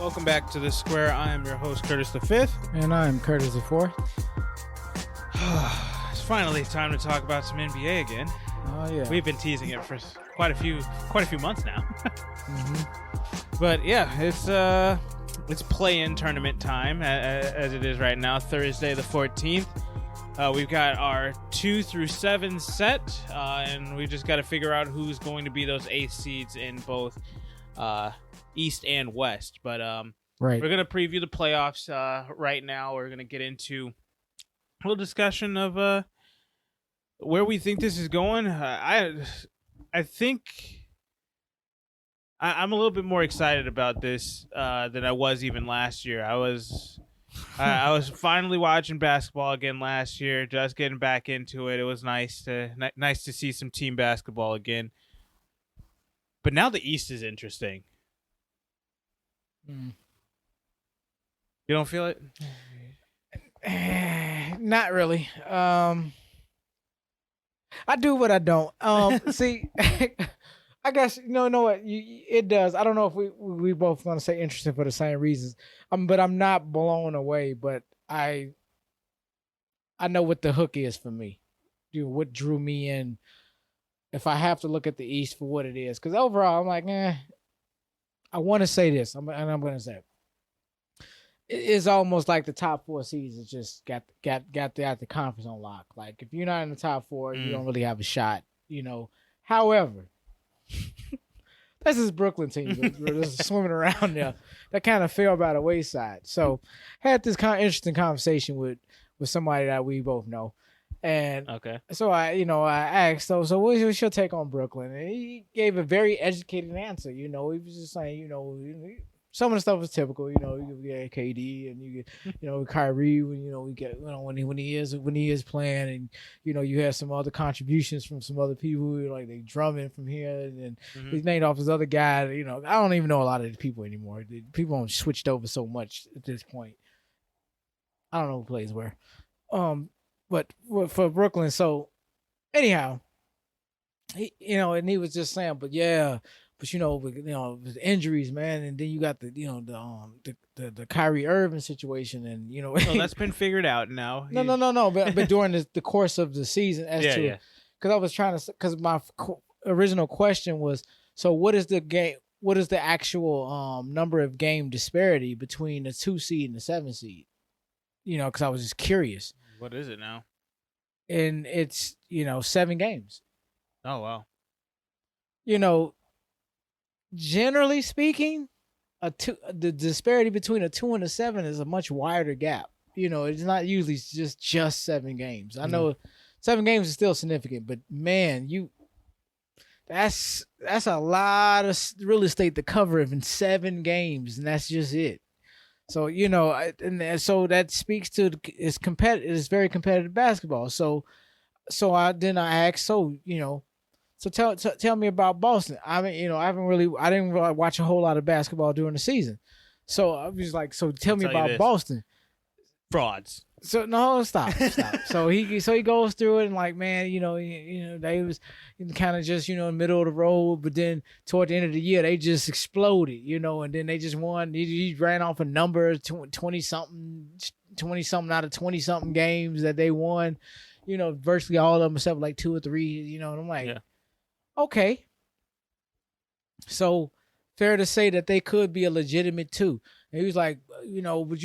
Welcome back to The Square. I am your host, Curtis the Fifth. And I'm Curtis the Fourth. It's finally time to talk about some NBA again. Oh yeah. We've been teasing it for quite a few months now. Mm-hmm. But yeah, it's play-in tournament time as it is right now, Thursday the 14th. We've got our 2 through 7 set, and we just got to figure out who's going to be those 8 seeds in both East and West. But Right. we're going to preview the playoffs right now. We're going to get into a little discussion of where we think this is going. I think I'm a little bit more excited about this than I was even last year. I was finally watching basketball again last year, just getting back into it. It was nice to see some team basketball again. But now the East is interesting. Mm. You don't feel it? Not really. I do, but I don't. See, I guess you know what it does. I don't know if we both going to say interesting for the same reasons. But I'm not blown away. But I know what the hook is for me. What drew me in. If I have to look at the East for what it is, because overall I'm like, I want to say this, and I'm going to say it. It's almost like the top 4 seeds has just got the conference on lock. Like if you're not in the top 4, you don't really have a shot. However, that's this Brooklyn team just swimming around there that kind of fell by the wayside. So had this kind of interesting conversation with somebody that we both know. And okay. So I asked, so what's your take on Brooklyn? And he gave a very educated answer. He was just saying, some of the stuff was typical. You get KD and you get, Kyrie when we get when he is playing, and you have some other contributions from some other people like they drumming from here, and then he's named off his other guy. I don't even know a lot of the people anymore. The people have switched over so much at this point. I don't know who plays where. But for Brooklyn, so anyhow, and he was just saying, but with injuries, man, and then you got the Kyrie Irving situation, and well, that's been figured out now. No, but during the course of the season, because I was trying to, because my original question was, so what is the actual number of game disparity between the 2 seed and the 7 seed? Because I was just curious. What is it now? And it's 7 games. Oh wow. Generally speaking, the disparity between a 2 and a 7 is a much wider gap. It's not usually just 7 games. I know 7 games is still significant, but man, that's a lot of real estate to cover in 7 games, and that's just it. So and so that speaks to it's competitive. It's very competitive basketball. So I asked. So tell me about Boston. I mean, I didn't really watch a whole lot of basketball during the season. So I was like, so tell me about Boston. Frauds. So no, stop. So he goes through it and like, man, they was kind of just in the middle of the road, but then toward the end of the year they just exploded, and then they just won. He ran off a number 20 something out of 20 something games that they won, virtually all of them except like 2 or 3, and I'm like, okay, so fair to say that they could be a legitimate 2. And he was like, with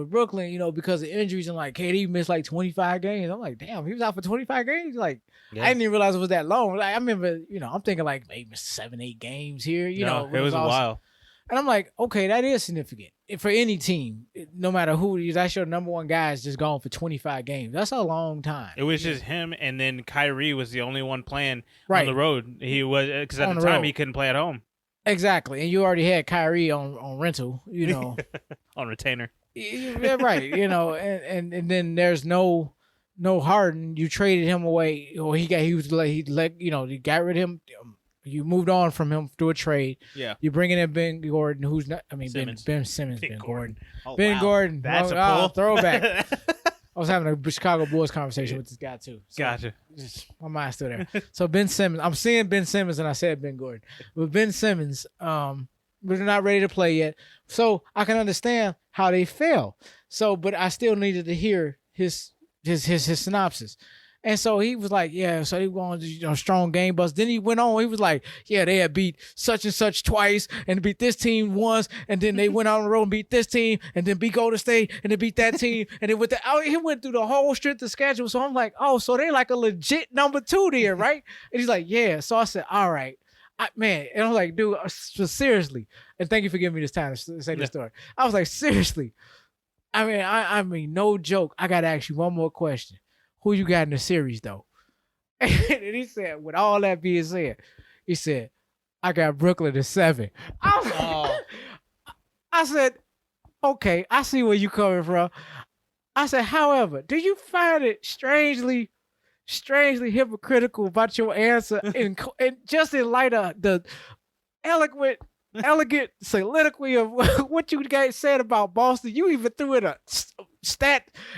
Brooklyn, because of injuries and like KD missed like 25 games. I'm like, damn, he was out for 25 games. Like, I didn't even realize it was that long. Like, I remember, I'm thinking like maybe 7-8 games here. It was a while. And I'm like, okay, that is significant for any team. No matter who, that's your number 1 guy is just gone for 25 games. That's a long time. It was just him, and then Kyrie was the only one playing on the road. He was because at the time he couldn't play at home. Exactly, and you already had Kyrie on rental, on retainer. Yeah, right, and then there's no Harden. You traded him away, or he got rid of him. You moved on from him through a trade. Yeah, you bringing in Ben Gordon, who's not. I mean, Simmons. Ben Simmons, Ben Gordon, oh, Ben wow. Gordon. That's a pull. Throwback. I was having a Chicago Bulls conversation with this guy too. So gotcha. My mind's still there. So Ben Simmons, I'm seeing Ben Simmons, and I said Ben Gordon. With Ben Simmons, but they're not ready to play yet. So I can understand how they fell. So, but I still needed to hear his synopsis. And so he was like, yeah, so they going to strong game bus. Then he went on, he was like, yeah, they had beat such and such twice and beat this team once. And then they went on the road and beat this team and then beat Golden State and then beat that team. And then he went through the whole strength of schedule. So I'm like, oh, so they're like a legit number 2 there, right? And he's like, yeah. So I said, all right. Man, and I was like, dude, seriously. And thank you for giving me this time to say this story. I was like, seriously. I mean, no joke. I got to ask you one more question. Who you got in the series, though? And he said, with all that being said, he said, I got Brooklyn at 7. I said, okay, I see where you coming from. I said, however, do you find it strangely hypocritical about your answer and just in light of the elegant soliloquy of what you guys said about Boston? You even threw in a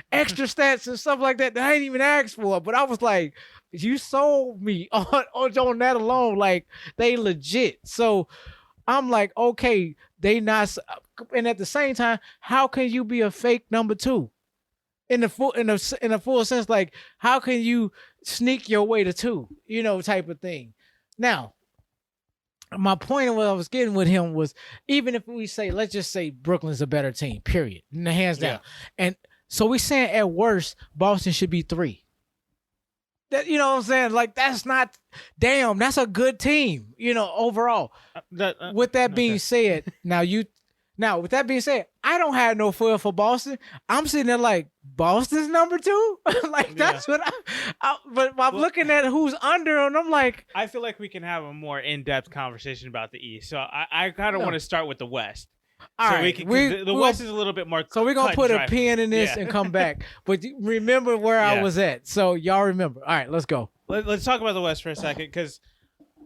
extra stats and stuff like that I ain't even asked for. But I was like, you sold me on that alone. Like, they legit. So I'm like, okay, they not. And at the same time, how can you be a fake number 2? In the full sense, like, how can you sneak your way to 2? Type of thing. Now, my point of what I was getting with him was, even if we say, let's just say Brooklyn's a better team, period, hands down. Yeah. And so we saying at worst, Boston should be 3. That, you know what I'm saying? Like, that's not, damn, that's a good team, overall. With that being said, with that being said, I don't have no feel for Boston. I'm sitting there like, Boston's number 2? Like, that's what but I'm looking at who's under, and I'm like, I feel like we can have a more in-depth conversation about the East. So I kind of want to start with the West. All right. The West is a little bit more. So we're going to put a pin in this and come back. But remember where I was at. So y'all remember. All right, let's go. Let's talk about the West for a second, because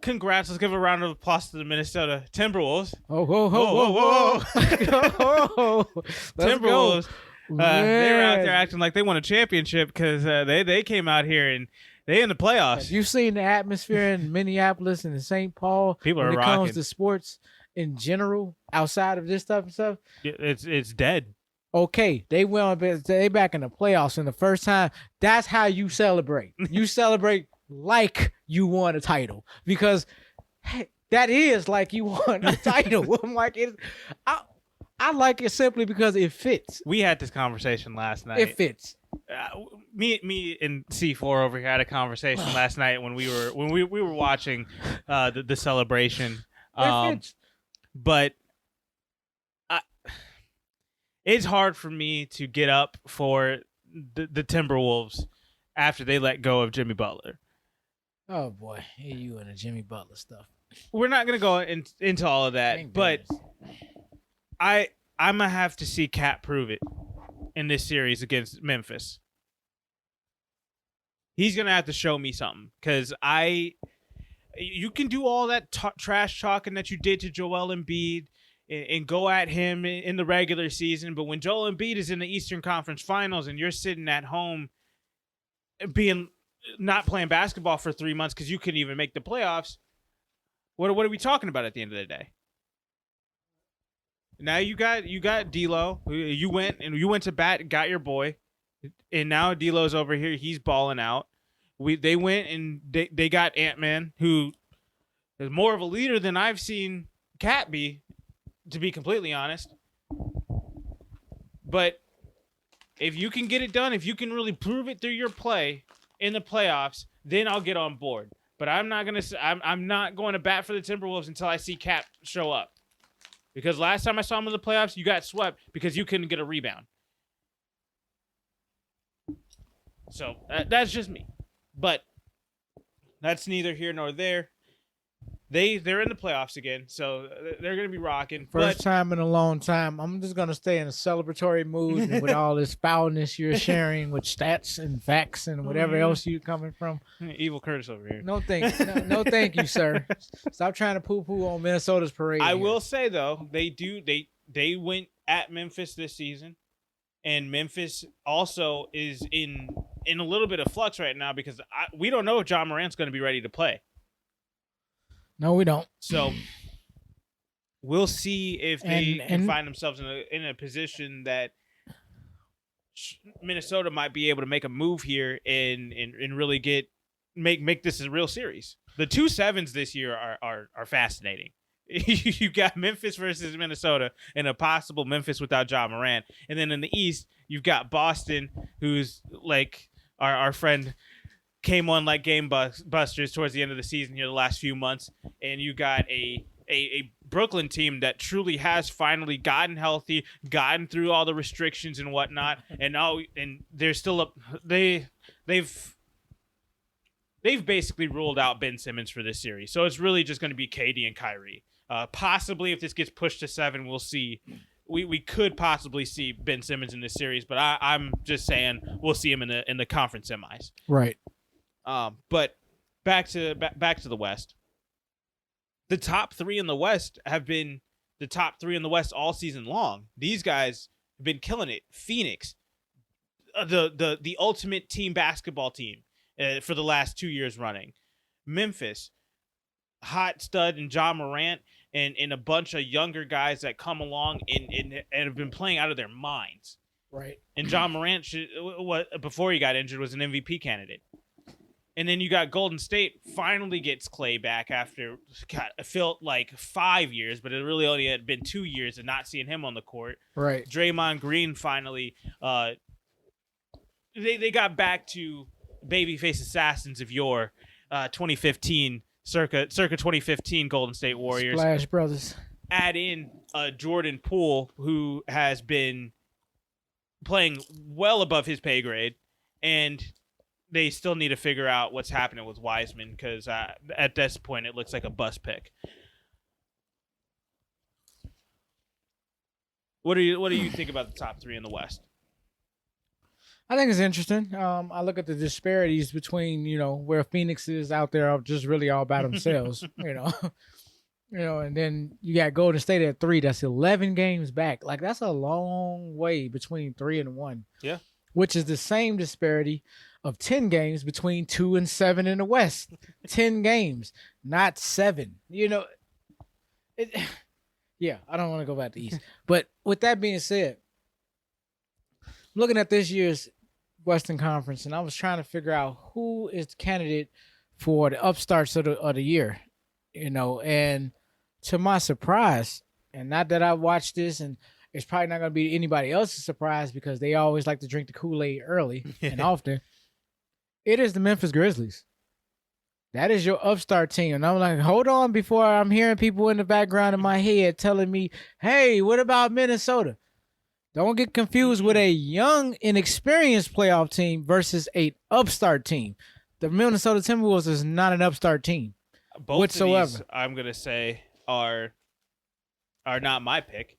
congrats. Let's give a round of applause to the Minnesota Timberwolves. Oh, whoa. Timberwolves. They were out there acting like they won a championship because they came out here and they in the playoffs. You've seen the atmosphere in Minneapolis and in St. Paul. People are when it rocking. comes to sports in general, outside of this type of stuff. It's dead. Okay, they back in the playoffs, and the first time, that's how you celebrate. You celebrate like you won a title, because hey, that is like you won a title. I'm like, I like it simply because it fits. We had this conversation last night. It fits. Me and C4 over here had a conversation last night when we were watching the celebration. It fits. But it's hard for me to get up for the Timberwolves after they let go of Jimmy Butler. Oh boy, hey, you and the Jimmy Butler stuff. We're not gonna go into all of that, Thank but goodness. I'm gonna have to see Cat prove it in this series against Memphis. He's gonna have to show me something, because you can do all that trash talking that you did to Joel Embiid and go at him in the regular season, but when Joel Embiid is in the Eastern Conference Finals and you're sitting at home not playing basketball for 3 months because you couldn't even make the playoffs, what are we talking about at the end of the day? Now you got D'Lo. You went to bat, got your boy, and now D'Lo's over here. He's balling out. They went and they got Ant-Man, who is more of a leader than I've seen Cat be, to be completely honest. But if you can get it done, if you can really prove it through your play in the playoffs, then I'll get on board. But I'm not going to bat for the Timberwolves until I see Cat show up. Because last time I saw him in the playoffs, you got swept because you couldn't get a rebound. So that's just me. But that's neither here nor there. They're in the playoffs again, so they're going to be rocking. First time in a long time. I'm just going to stay in a celebratory mood and with all this foulness you're sharing with stats and facts and whatever else you're coming from. Evil Curtis over here. No thank you, sir. Stop trying to poo-poo on Minnesota's parade. I will say, though, they went at Memphis this season, and Memphis also is in a little bit of flux right now because we don't know if John Morant's going to be ready to play. No, we don't. So we'll see if they can and find themselves in a position that Minnesota might be able to make a move here and really make this a real series. The 2-7s this year are fascinating. You got Memphis versus Minnesota and a possible Memphis without Ja Morant. And then in the East, you've got Boston, who's like our friend came on like game busters towards the end of the season here the last few months. And you got a Brooklyn team that truly has finally gotten healthy, gotten through all the restrictions and whatnot. And now and they're still they've basically ruled out Ben Simmons for this series. So it's really just going to be KD and Kyrie. Possibly if this gets pushed to 7, we'll see. We could possibly see Ben Simmons in this series, but I'm just saying we'll see him in the conference semis. right. But back to the West. The top 3 in the West have been the top 3 in the West all season long. These guys have been killing it. Phoenix, the ultimate team basketball team for the last 2 years running. Memphis, hot stud and Ja Morant and a bunch of younger guys that come along and have been playing out of their minds. Right. And Ja Morant, before he got injured, was an MVP candidate. And then you got Golden State finally gets Clay back after, God, it felt like 5 years, but it really only had been 2 years of not seeing him on the court. Right. Draymond Green finally, they got back to babyface assassins of yore, 2015, circa 2015 Golden State Warriors. Splash Brothers. Add in Jordan Poole, who has been playing well above his pay grade, and they still need to figure out what's happening with Wiseman because at this point it looks like a bust pick. What do you think about the top 3 in the West? I think it's interesting. I look at the disparities between, where Phoenix is out there just really all by themselves, and then you got Golden State at 3. That's 11 games back. Like, that's a long way between 3 and 1. Yeah. Which is the same disparity of 10 games between 2 and 7 in the West. 10 games, not 7. Yeah, I don't want to go back to the East. But with that being said, looking at this year's Western Conference, and I was trying to figure out who is the candidate for the upstarts of the year, and to my surprise, and not that I watched this, and it's probably not going to be anybody else's surprise because they always like to drink the Kool-Aid early and often, it is the Memphis Grizzlies. That is your upstart team. And I'm like, hold on, before I'm hearing people in the background in my head telling me, hey, what about Minnesota? Don't get confused with a young, inexperienced playoff team versus an upstart team. The Minnesota Timberwolves is not an upstart team Both whatsoever. of these, I'm going to say, are not my pick.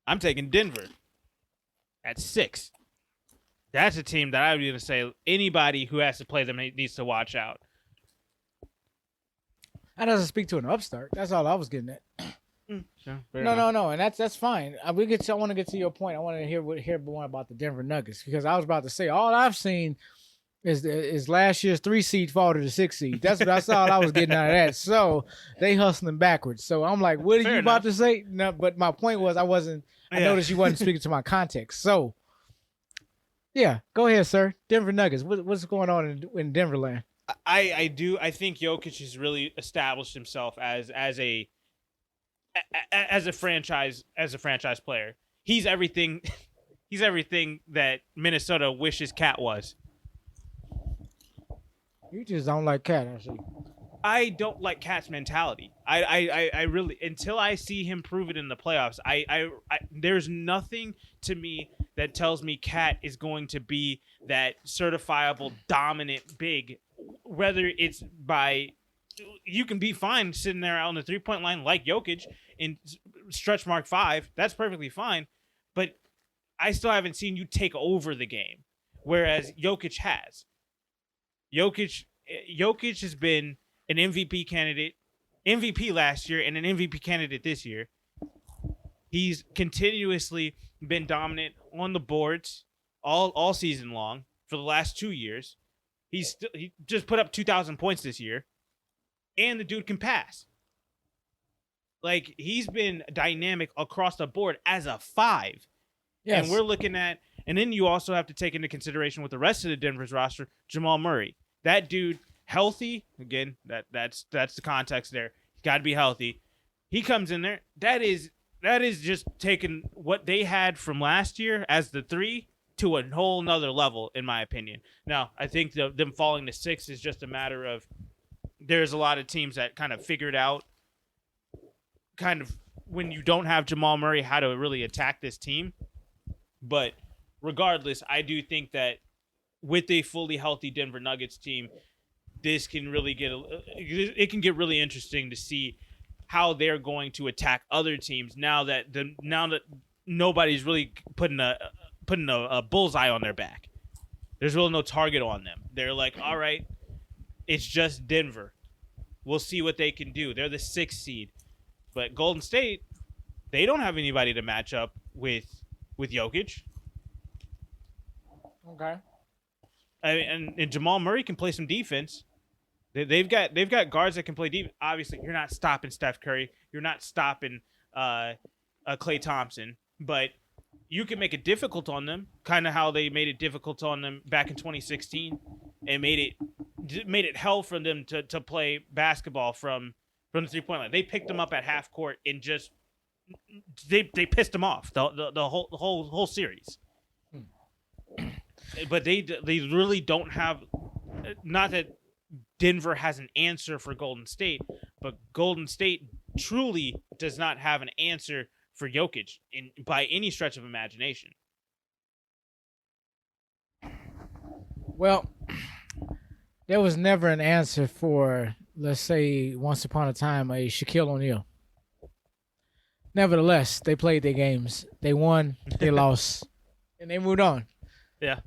I'm taking Denver at 6. That's a team that I'm going to say anybody who has to play them needs to watch out. That doesn't speak to an upstart. That's all I was getting at. Sure, No, and that's fine. I want to get to your point. I want to hear more about the Denver Nuggets because I was about to say all I've seen is last year's 3 seed fall to the 6 seed. That's all I was getting out of that. So they hustling backwards. So I'm like, what are you about to say? No, but my point was I noticed you wasn't speaking to my context. So yeah, go ahead, sir. Denver Nuggets. What's going on in Denver land? I think Jokic has really established himself as a franchise player. He's everything that Minnesota wishes Cat was. You just don't like Cat, actually. I don't like Cat's mentality. I really, until I see him prove it in the playoffs, I there's nothing to me that tells me Cat is going to be that certifiable dominant big, whether it's by, you can be fine sitting there on the 3-point line like Jokic in stretch mark 5. That's perfectly fine. But I still haven't seen you take over the game, whereas Jokic has. Jokic has been an MVP candidate, MVP last year and an MVP candidate this year. He's continuously been dominant on the boards all season long for the last 2 years. He just put up 2,000 points this year, and the dude can pass. Like, he's been dynamic across the board as a 5. Yes. And we're looking at, and then you also have to take into consideration with the rest of the Denver's roster, Jamal Murray. That dude, healthy, again, that's the context there. He's got to be healthy. He comes in there. That is just taking what they had from last year as the 3 to a whole nother level, in my opinion. Now, I think them falling to 6 is just a matter of there's a lot of teams that kind of figured out kind of when you don't have Jamal Murray how to really attack this team. But regardless, I do think that with a fully healthy Denver Nuggets team, this can really get really interesting to see how they're going to attack other teams now that nobody's really putting a bullseye on their back. There's really no target on them. They're like, all right, it's just Denver. We'll see what they can do. They're the 6th seed. But Golden State, they don't have anybody to match up with Jokic. Okay. I mean, and Jamal Murray can play some defense. They've got guards that can play defense. Obviously, you're not stopping Steph Curry. You're not stopping Klay Thompson. But you can make it difficult on them, kind of how they made it difficult on them back in 2016, and made it hell for them to play basketball from the 3-point line. They picked them up at half court and just they pissed them off the whole series. But they really don't have, not that Denver has an answer for Golden State, but Golden State truly does not have an answer for Jokic by any stretch of imagination. Well, there was never an answer for, let's say, once upon a time, a Shaquille O'Neal. Nevertheless, they played their games. They won, they lost, and they moved on. Yeah.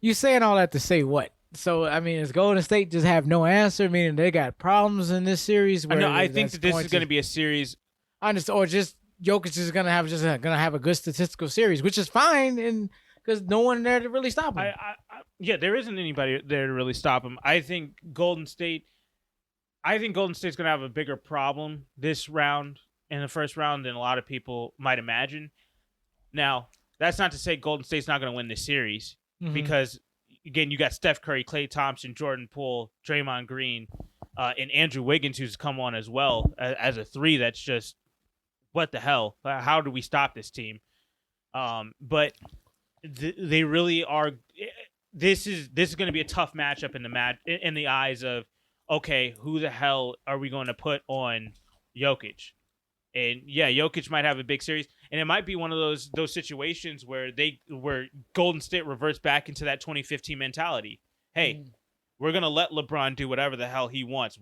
You saying all that to say what? So, I mean, does Golden State just have no answer, meaning they got problems in this series? I think that this is going to be a series. Or just Jokic is going to have a good statistical series, which is fine, and because no one there to really stop him. Yeah, there isn't anybody there to really stop him. I think Golden State's going to have a bigger problem this round, in the first round, than a lot of people might imagine. Now, that's not to say Golden State's not going to win this series, because, again, you got Steph Curry, Klay Thompson, Jordan Poole, Draymond Green, and Andrew Wiggins, who's come on as well as a 3. That's just, what the hell? How do we stop this team? But they really are. This is going to be a tough matchup in the eyes of, okay, who the hell are we going to put on Jokic? And yeah, Jokic might have a big series, and it might be one of those situations where Golden State reverts back into that 2015 mentality. Hey, we're gonna let LeBron do whatever the hell he wants.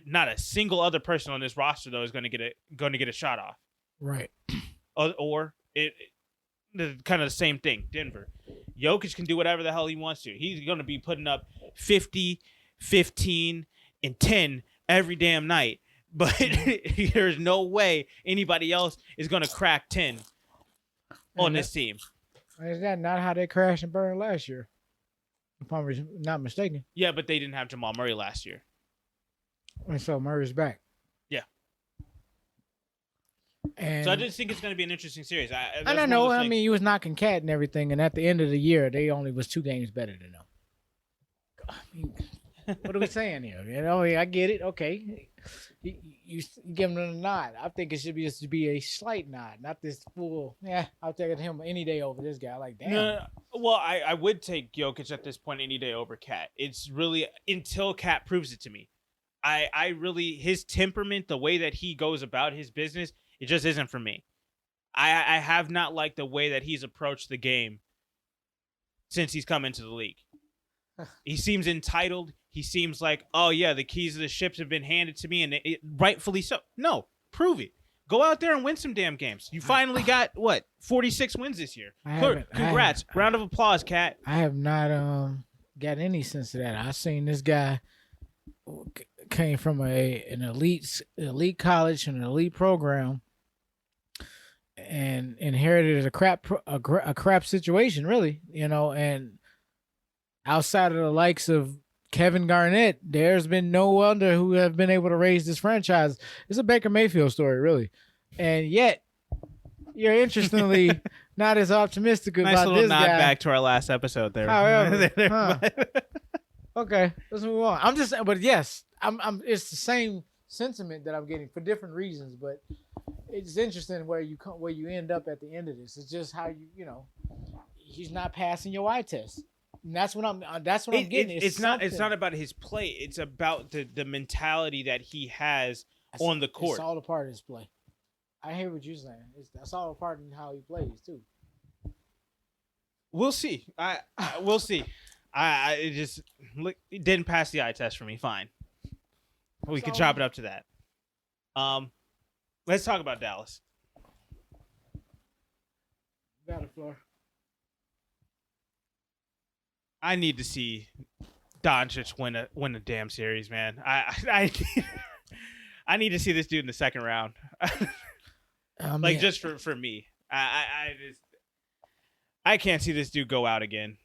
Not a single other person on this roster though is going to get a shot off. Right. Or kind of the same thing. Denver, Jokic can do whatever the hell he wants to. He's going to be putting up 50, 15, and 10 every damn night. But there's no way anybody else is going to crack 10 on this team. Is that not how they crashed and burned last year? If I'm not mistaken. Yeah, but they didn't have Jamal Murray last year. And so Murray's back. Yeah. And so I just think it's going to be an interesting series. I don't know. I mean, you was knocking Cat and everything, and at the end of the year, they only was 2 games better than them. I mean, what are we saying here? You know, I get it. Okay. You give him a nod. I think it should be a slight nod, not this full. Yeah, I'll take him any day over this guy. Like, damn. No, well, I would take Jokic at this point any day over Cat. It's really until Cat proves it to me. I really, his temperament, the way that he goes about his business, it just isn't for me. I have not liked the way that he's approached the game since he's come into the league. He seems entitled. He seems like, oh, yeah, the keys of the ships have been handed to me, and rightfully so. No, prove it. Go out there and win some damn games. You finally got, 46 wins this year. Congrats. Round of applause, Cat. I have not got any sense of that. I seen this guy came from an elite college and an elite program and inherited a crap situation, really, and outside of the likes of Kevin Garnett. There's been no wonder who have been able to raise this franchise. It's a Baker Mayfield story, really. And yet, you're interestingly not as optimistic Nice about little this nod guy. back to our last episode there. However, okay, let's move on. I'm just, but yes, I'm. It's the same sentiment that I'm getting for different reasons, but it's interesting where you end up at the end of this. It's just how he's not passing your eye test. And that's what I'm getting. It's not about his play. It's about the mentality that he has on the court. It's all a part of his play. I hear what you're saying. That's all a part in how he plays too. We'll see. We'll see. It just it didn't pass the eye test for me. Fine. We can chop it up to that. Let's talk about Dallas. Got the floor. I need to see Doncic win a damn series, man. I need to see this dude in the second round. Just for me. I can't see this dude go out again.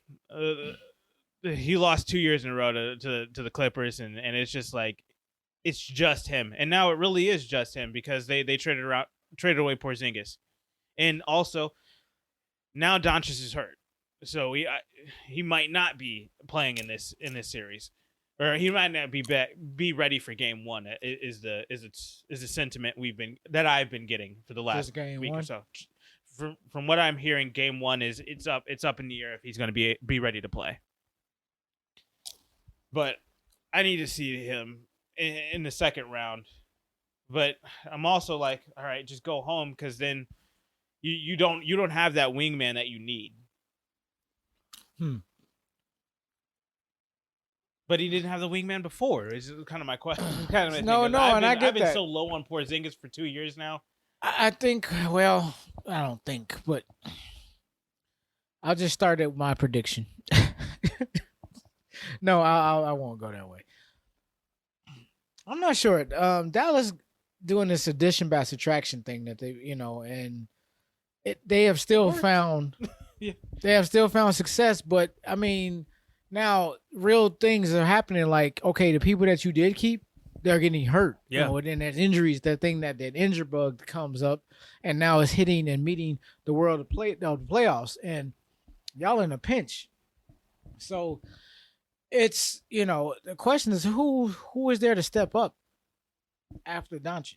He lost 2 years in a row to the Clippers, and it's just like it's just him. And now it really is just him because they traded away Porzingis, and also now Doncic is hurt, so he might not be playing in this series, or he might not be ready for game one. Is the sentiment I've been getting for the last week or so. From what I'm hearing, game one is it's up in the air if he's going to be ready to play. But I need to see him in the second round. But I'm also like, all right, just go home because then you don't have that wingman that you need. But he didn't have the wingman before. Is kind of my question. I've been so low on Porzingis for 2 years now. I think. Well, I don't think, but I'll just start at my prediction. No, I won't go that way. I'm not sure. Dallas doing this addition by subtraction thing that they, and they have still found, they have still found success. But I mean, now real things are happening. Like, okay, the people that you did keep, they're getting hurt. Yeah. And then there's injuries. That injury bug comes up, and now it's hitting and meeting the world of the playoffs, and y'all in a pinch. So it's the question is who is there to step up after Doncic?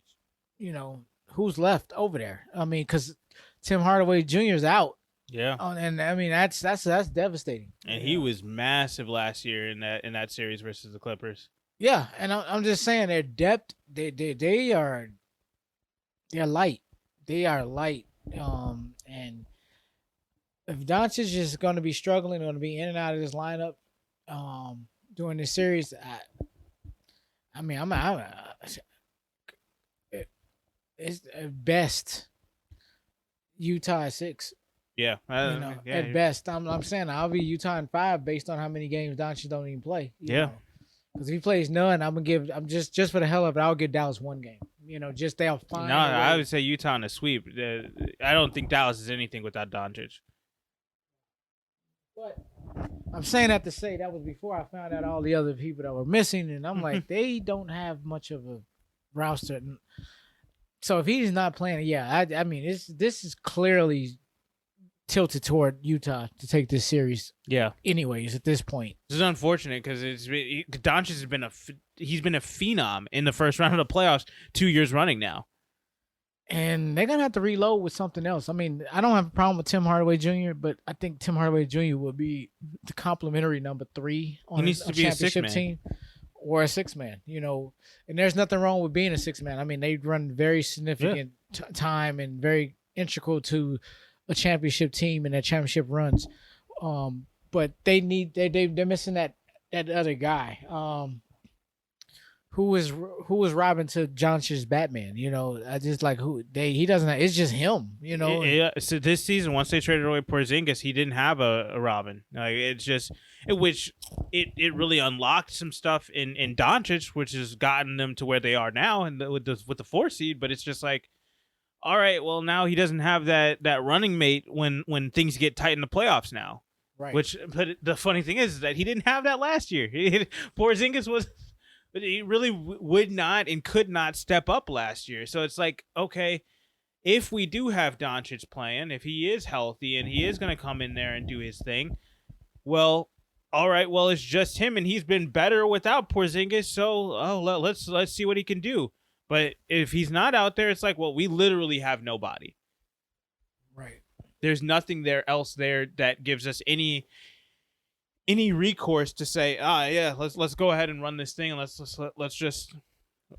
Who's left over there? I mean, because Tim Hardaway Jr. is out. Yeah. And I mean that's devastating. And he was massive last year in that series versus the Clippers. Yeah, and I'm just saying their depth, they're light. They are light. And if Doncic is going to be struggling, going to be in and out of this lineup, during this series, it's at best Utah 6. Yeah, at best, I'm saying I'll be Utah in 5 based on how many games Doncic don't even play. Because if he plays none, I'm just for the hell of it, I'll give Dallas 1 game. Just they'll find. No, I would say Utah in a sweep. I don't think Dallas is anything without Doncic. But I'm saying that to say that was before I found out all the other people that were missing, and I'm like, they don't have much of a roster. So if he's not playing, I mean, this is clearly tilted toward Utah to take this series. Yeah. Anyways, at this point, this is unfortunate because Doncic has been he's been a phenom in the first round of the playoffs 2 years running now. And they're gonna have to reload with something else. I mean, I don't have a problem with Tim Hardaway Jr., but I think Tim Hardaway Jr. will be the complimentary number 3 on a championship team or a 6-man. And there's nothing wrong with being a 6-man. I mean, they run very significant time and very integral to a championship team and their championship runs. But they're missing that other guy. Who was robbing to Doncic's Batman? I just like he doesn't have, it's just him, Yeah. So this season, once they traded away Porzingis, he didn't have a Robin. Like it really unlocked some stuff in Doncic, which has gotten them to where they are now, and with the 4 seed. But it's just like, all right, well now he doesn't have that running mate when things get tight in the playoffs now. Right. But the funny thing is that he didn't have that last year. Porzingis was, but he really would not and could not step up last year. So it's like, okay, if we do have Doncic playing, if he is healthy and he is going to come in there and do his thing, well, all right, well, it's just him, and he's been better without Porzingis. So let's see what he can do. But if he's not out there, it's like, well, we literally have nobody. Right. There's nothing else there that gives us any recourse to say, yeah, let's go ahead and run this thing, and let's just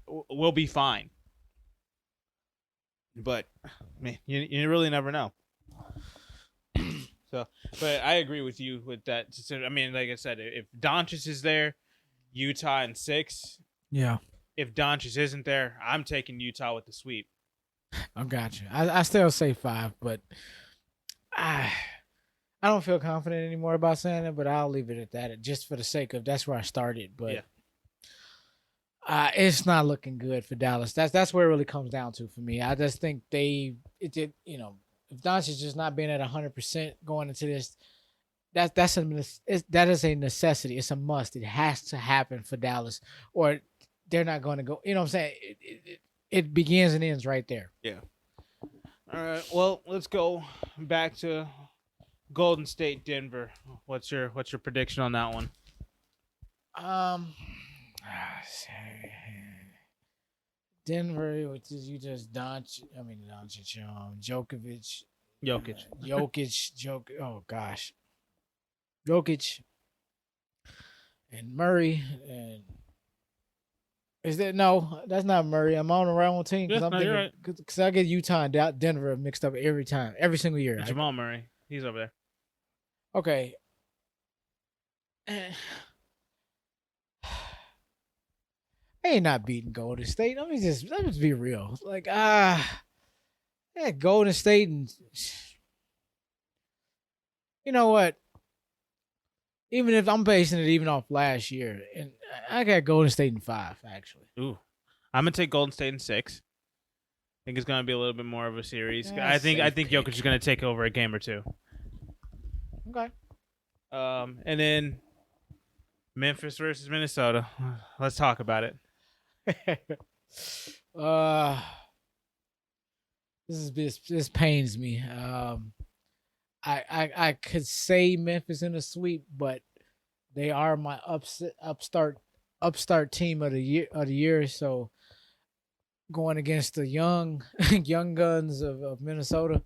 we'll be fine. But man, you really never know. So, but I agree with you with that. So, I mean, like I said, if Doncic is there, Utah in 6. Yeah. If Doncic isn't there, I'm taking Utah with the sweep. I got you. I still say 5, but I don't feel confident anymore about saying it, but I'll leave it at that just for the sake of that's where I started. But it's not looking good for Dallas. That's where it really comes down to for me. I just think if Doncic just not being at 100% going into this, that is a necessity. It's a must. It has to happen for Dallas, or they're not going to go. You know what I'm saying? It begins and ends right there. Yeah. All right. Well, let's go back to Golden State, Denver. What's your prediction on that one? Denver, which is you just Doncic. Jokic. Oh gosh, Jokic and Murray and. Is that no? That's not Murray. I'm on the wrong team because I'm thinking because I get Utah and Denver mixed up every time, every single year. Jamal Murray, he's over there. Okay. I ain't not beating Golden State. Let me just be real. Like yeah, Golden State and you know what? Even if I'm basing it even off last year, and I got Golden State in 5, actually. Ooh, I'm gonna take Golden State in 6. I think it's gonna be a little bit more of a series. Yeah, I think Jokic is gonna take over a game or 2. Okay. And then Memphis versus Minnesota. Let's talk about it. This pains me. I could say Memphis in a sweep, but they are my upstart team of the year. So going against the young guns of Minnesota,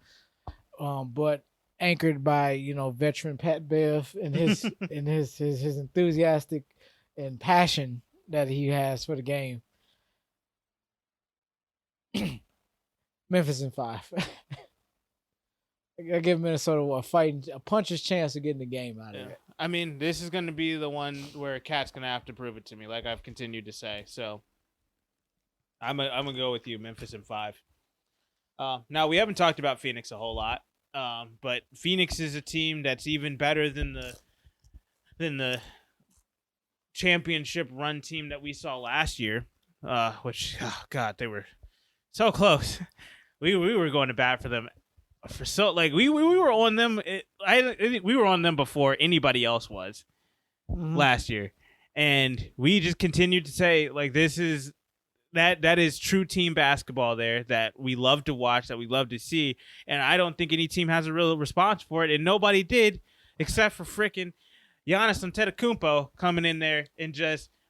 but anchored by veteran Pat Bev and his and his enthusiastic and passion that he has for the game. Memphis in 5. I give Minnesota a puncher's chance of getting the game out of it. I mean, this is going to be the one where Cat's going to have to prove it to me, like I've continued to say. So I'm going to go with you, Memphis in 5. Now, we haven't talked about Phoenix a whole lot, but Phoenix is a team that's even better than the championship run team that we saw last year, which, oh God, they were so close. We were going to bat for them. We were on them. I think we were on them before anybody else was last year, and we just continued to say like this is that is true team basketball there that we love to watch, that we love to see, and I don't think any team has a real response for it, and nobody did except for frickin' Giannis Antetokounmpo coming in there and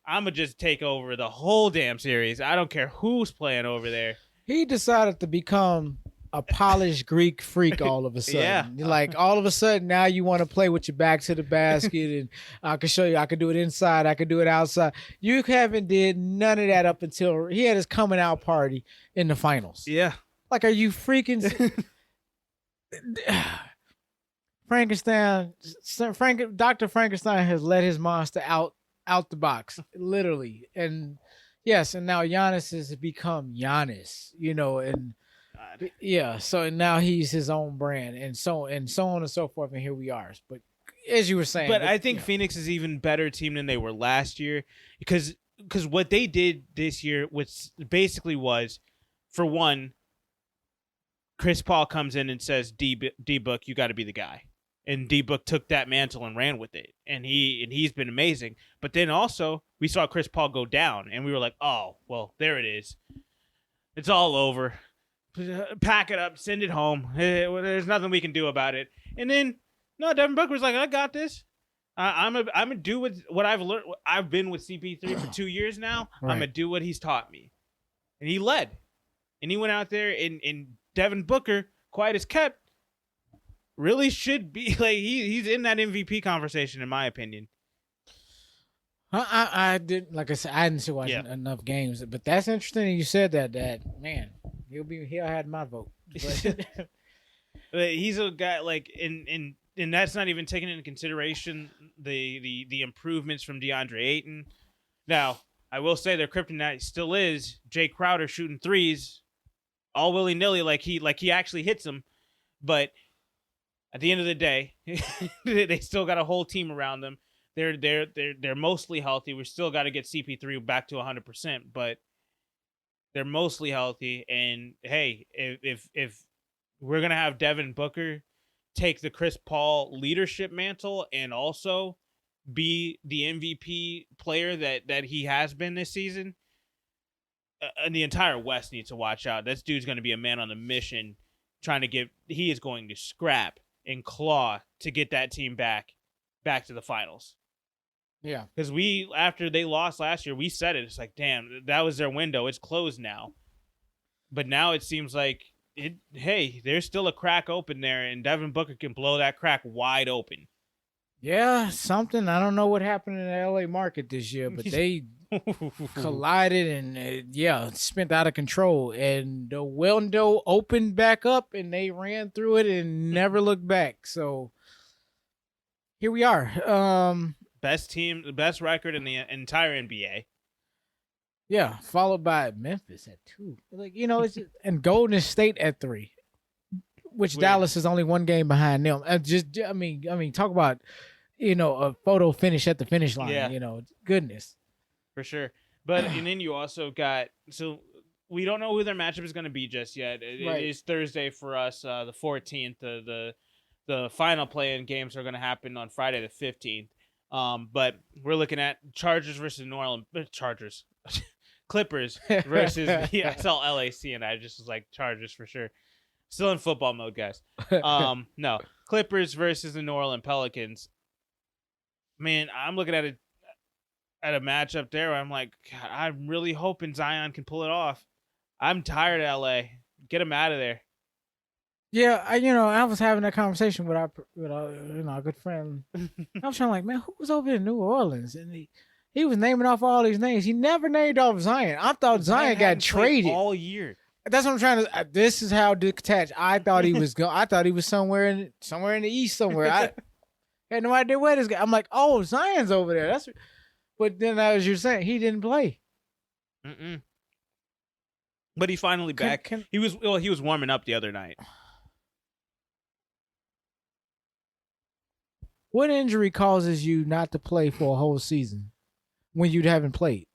I'm gonna just take over the whole damn series. I don't care who's playing over there. He decided to become a polished Greek freak all of a sudden. Yeah. Like all of a sudden now you want to play with your back to the basket and I can show you I can do it inside, I can do it outside. You haven't did none of that up until he had his coming out party in the finals. Yeah. Like are you freaking Dr. Frankenstein has let his monster out the box, literally. And yes, and now Giannis has become Giannis, and yeah, so now he's his own brand, and so on and so forth, and here we are. But as you were saying, but I think Phoenix is even better team than they were last year because what they did this year, which basically was, for one, Chris Paul comes in and says, D-Book, you got to be the guy. and D-Book took that mantle and ran with it, and he's been amazing. But then also we saw Chris Paul go down, and we were like, oh well, there it is, it's all over. Pack it up, send it home. There's nothing we can do about it. And then no, Devin Booker was like, I got this. I'm gonna do what I've learned. I've been with CP3 for 2 years now. Right. I'm gonna do what he's taught me, and he led, and he went out there and Devin Booker, quiet as kept, really should be like he's in that MVP conversation in my opinion. I didn't, like I said, I didn't see watching enough games, but that's interesting. You said that man, he'll have my vote. But he's a guy like and that's not even taking into consideration the improvements from DeAndre Ayton. Now, I will say their kryptonite still is Jay Crowder shooting threes, all willy nilly, like he actually hits them. But at the end of the day, they still got a whole team around them. They're mostly healthy. We still got to get CP3 back to 100%, but they're mostly healthy. And hey, if we're gonna have Devin Booker take the Chris Paul leadership mantle and also be the MVP player that he has been this season, and the entire West needs to watch out. This dude's going to be a man on a mission, he is going to scrap and claw to get that team back to the finals. Yeah. Because after they lost last year, we said it. It's like, damn, that was their window. It's closed now. But now it seems like, there's still a crack open there, and Devin Booker can blow that crack wide open. Yeah, something. I don't know what happened in the LA market this year, but they collided and, spent out of control. And the window opened back up, and they ran through it and never looked back. So here we are. Best team, the best record in the entire NBA. Yeah, followed by Memphis at 2. Like, it's and Golden State at 3, which weird. Dallas is only 1 game behind them. I mean, talk about, a photo finish at the finish line. Yeah. Goodness. For sure. But and then you also got, so we don't know who their matchup is going to be just yet. It is Thursday for us, the 14th. The final play-in games are going to happen on Friday the 15th. But we're looking at Chargers versus New Orleans Chargers. Clippers versus I saw LAC and I just was like Chargers for sure. Still in football mode, guys. No, Clippers versus the New Orleans Pelicans. Man, I'm looking at a matchup there where I'm like, God, I'm really hoping Zion can pull it off. I'm tired of LA. Get him out of there. Yeah, I was having that conversation with our good friend. I was trying like, man, who was over in New Orleans? And he was naming off all these names. He never named off Zion. I thought Zion got traded all year. That's what I'm trying to. This is how detached I thought he was going. I thought he was somewhere in the East somewhere. I had no idea where this guy. I'm like, oh, Zion's over there. But then as you're saying, he didn't play. But he's finally back. He was warming up the other night. What injury causes you not to play for a whole season when you haven't played?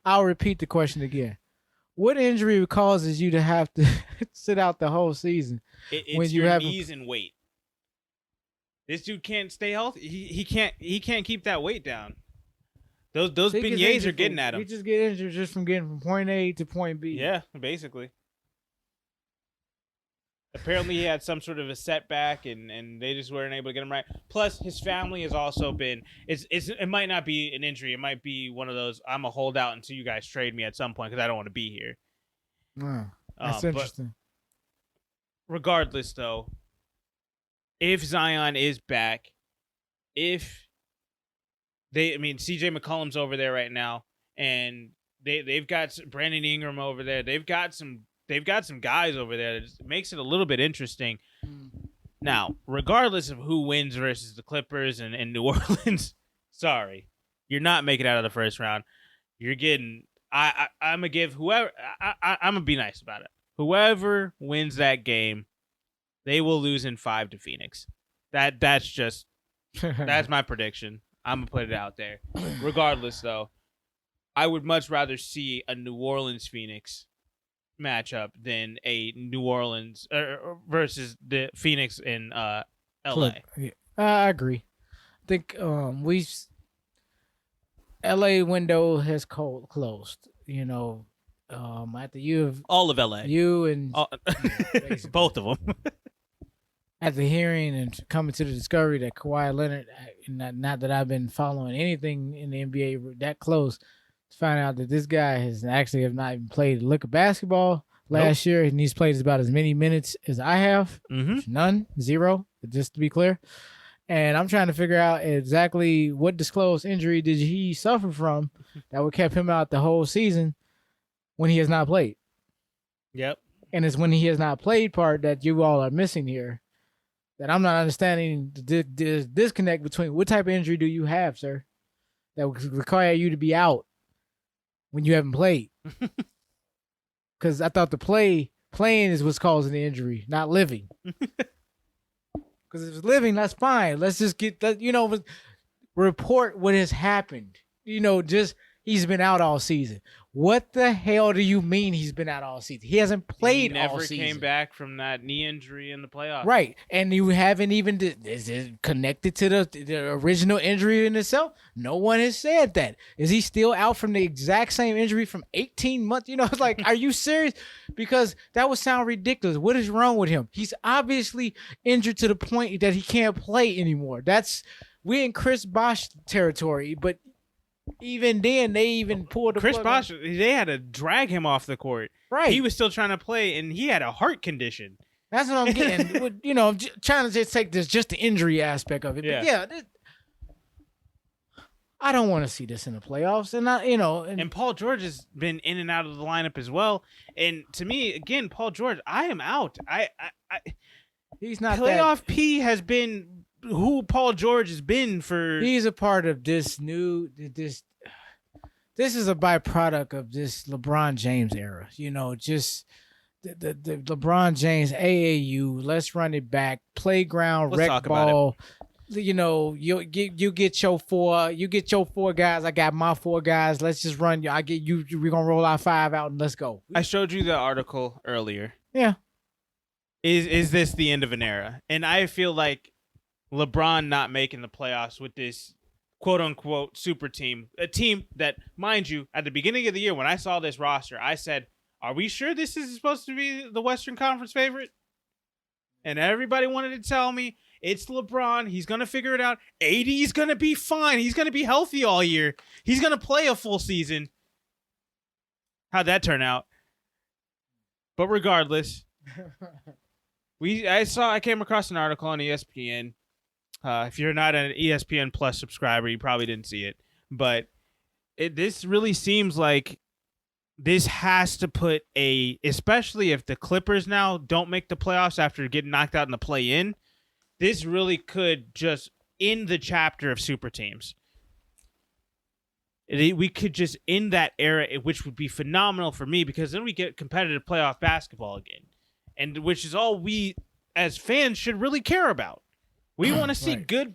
I'll repeat the question again. What injury causes you to have to sit out the whole season when you have knees and weight? This dude can't stay healthy. He can't keep that weight down. Those beignets are getting at him. He just get injured just from getting from point A to point B. Yeah, basically. Apparently he had some sort of a setback and they just weren't able to get him right. Plus his family has also been it might not be an injury. It might be one of those, I'm a holdout until you guys trade me at some point because I don't want to be here. That's interesting. Regardless though, if Zion is back, CJ McCollum's over there right now and they've got Brandon Ingram over there. They've got some guys over there that makes it a little bit interesting. Now, regardless of who wins versus the Clippers and New Orleans, sorry, you're not making it out of the first round. You're getting. I'm gonna give whoever. I'm gonna be nice about it. Whoever wins that game, they will lose in 5 to Phoenix. That's just that's my prediction. I'm gonna put it out there. Regardless, though, I would much rather see a New Orleans Phoenix matchup than a New Orleans versus the Phoenix in Look, LA. yeah, I agree. I think LA window has closed. After All of LA. you and All, basically both of them. after hearing and coming to the discovery that Kawhi Leonard, not that I've been following anything in the NBA that close, to find out that this guy has actually have not even played a lick of basketball last year, and he's played about as many minutes as I have. Mm-hmm. None, zero, just to be clear. And I'm trying to figure out exactly what disclosed injury did he suffer from that would kept him out the whole season when he has not played. Yep. And it's when he has not played part that you all are missing here that I'm not understanding the disconnect between what type of injury do you have, sir, that would require you to be out when you haven't played. Because I thought playing is what's causing the injury, not living. Because if it's living, that's fine. Let's just get that, report what has happened. Just he's been out all season. What the hell do you mean he's been out all season? He hasn't played all season. Never came back from that knee injury in the playoffs. Right. And you haven't even, is it connected to the original injury in itself? No one has said that. Is he still out from the exact same injury from 18 months? It's like, are you serious? Because that would sound ridiculous. What is wrong with him? He's obviously injured to the point that he can't play anymore. We're in Chris Bosh territory, but even then, they even pulled the Chris plug Bosh. They had to drag him off the court. Right. He was still trying to play, and he had a heart condition. That's what I'm getting. Trying to just take just the injury aspect of it. Yeah. But I don't want to see this in the playoffs. And Paul George has been in and out of the lineup as well. And to me, again, Paul George, I am out. He's not playoff P has been who Paul George has been for. He's a part of this this is a byproduct of this LeBron James era. Just the LeBron James AAU, let's run it back, playground, rec ball. You get your four guys, I got my four guys. Let's just run. I get you. We're gonna roll our five out and let's go. I showed you the article earlier. Yeah. Is this the end of an era? And I feel like LeBron not making the playoffs with this quote-unquote super team, a team that, mind you, at the beginning of the year when I saw this roster, I said, are we sure this is supposed to be the Western Conference favorite? And everybody wanted to tell me, it's LeBron. He's going to figure it out. AD's going to be fine. He's going to be healthy all year. He's going to play a full season. How'd that turn out? But regardless, I came across an article on ESPN. If you're not an ESPN Plus subscriber, you probably didn't see it. But this really seems like this has to put especially if the Clippers now don't make the playoffs after getting knocked out in the play-in, this really could just end the chapter of super teams. We could just end that era, which would be phenomenal for me because then we get competitive playoff basketball again, and which is all we as fans should really care about. We want to see good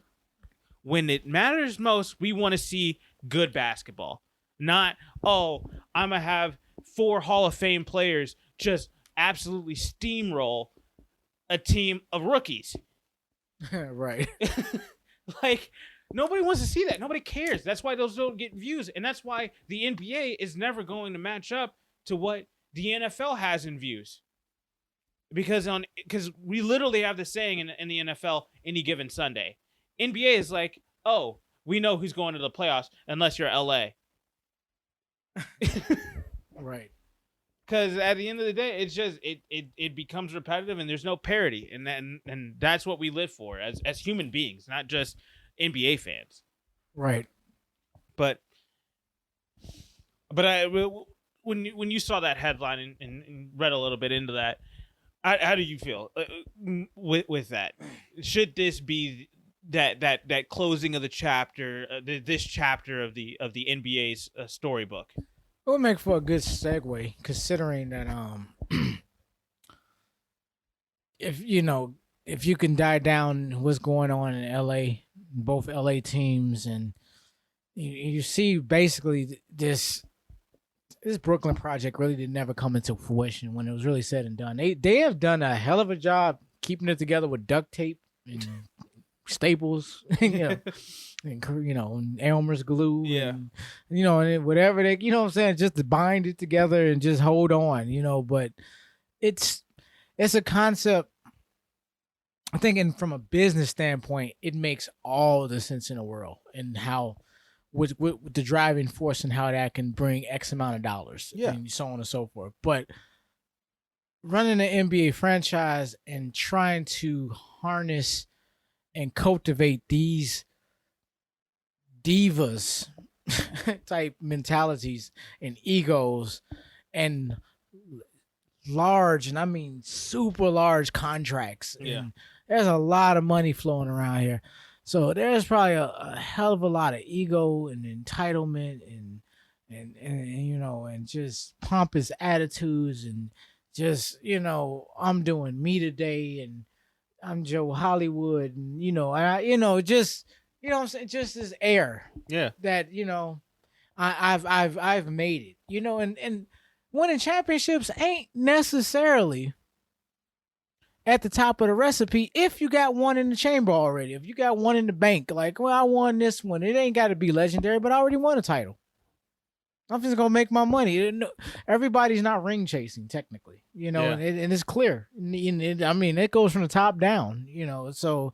when it matters most. We want to see good basketball, not I'm gonna have 4 Hall of Fame players just absolutely steamroll a team of rookies. Right. Like nobody wants to see that. Nobody cares. That's why those don't get views, and that's why the NBA is never going to match up to what the NFL has in views. Because we literally have the saying in the NFL, any given Sunday. NBA is like, oh, we know who's going to the playoffs unless you're LA. Right. Because at the end of the day, it's just it becomes repetitive and there's no parity, and that's what we live for as human beings, not just NBA fans. Right. But when you saw that headline and read a little bit into that. How do you feel with that? Should this be that closing of the chapter, this chapter of the NBA's storybook? It would make for a good segue, considering that if you can die down what's going on in LA, both LA teams, and you see basically this this Brooklyn project really did never come into fruition when it was really said and done. They have done a hell of a job keeping it together with duct tape and staples, and and Elmer's glue, and and whatever they, what I'm saying, just to bind it together and just hold on, But it's a concept. I think, and from a business standpoint, it makes all the sense in the world, and how with the driving force and how that can bring X amount of dollars, and so on and so forth. But running an NBA franchise and trying to harness and cultivate these divas type mentalities and egos and large, and I mean super large contracts. And there's a lot of money flowing around here. So there's probably a hell of a lot of ego and entitlement and and just pompous attitudes and just, I'm doing me today and I'm Joe Hollywood and just what I'm saying, just this air. Yeah. That, I've made it. And winning championships ain't necessarily at the top of the recipe if you got one in the chamber already. If you got one in the bank, like, well, I won this one. It ain't got to be legendary, but I already won a title. I'm just gonna make my money. Everybody's not ring chasing technically, and it's clear. It goes from the top down, So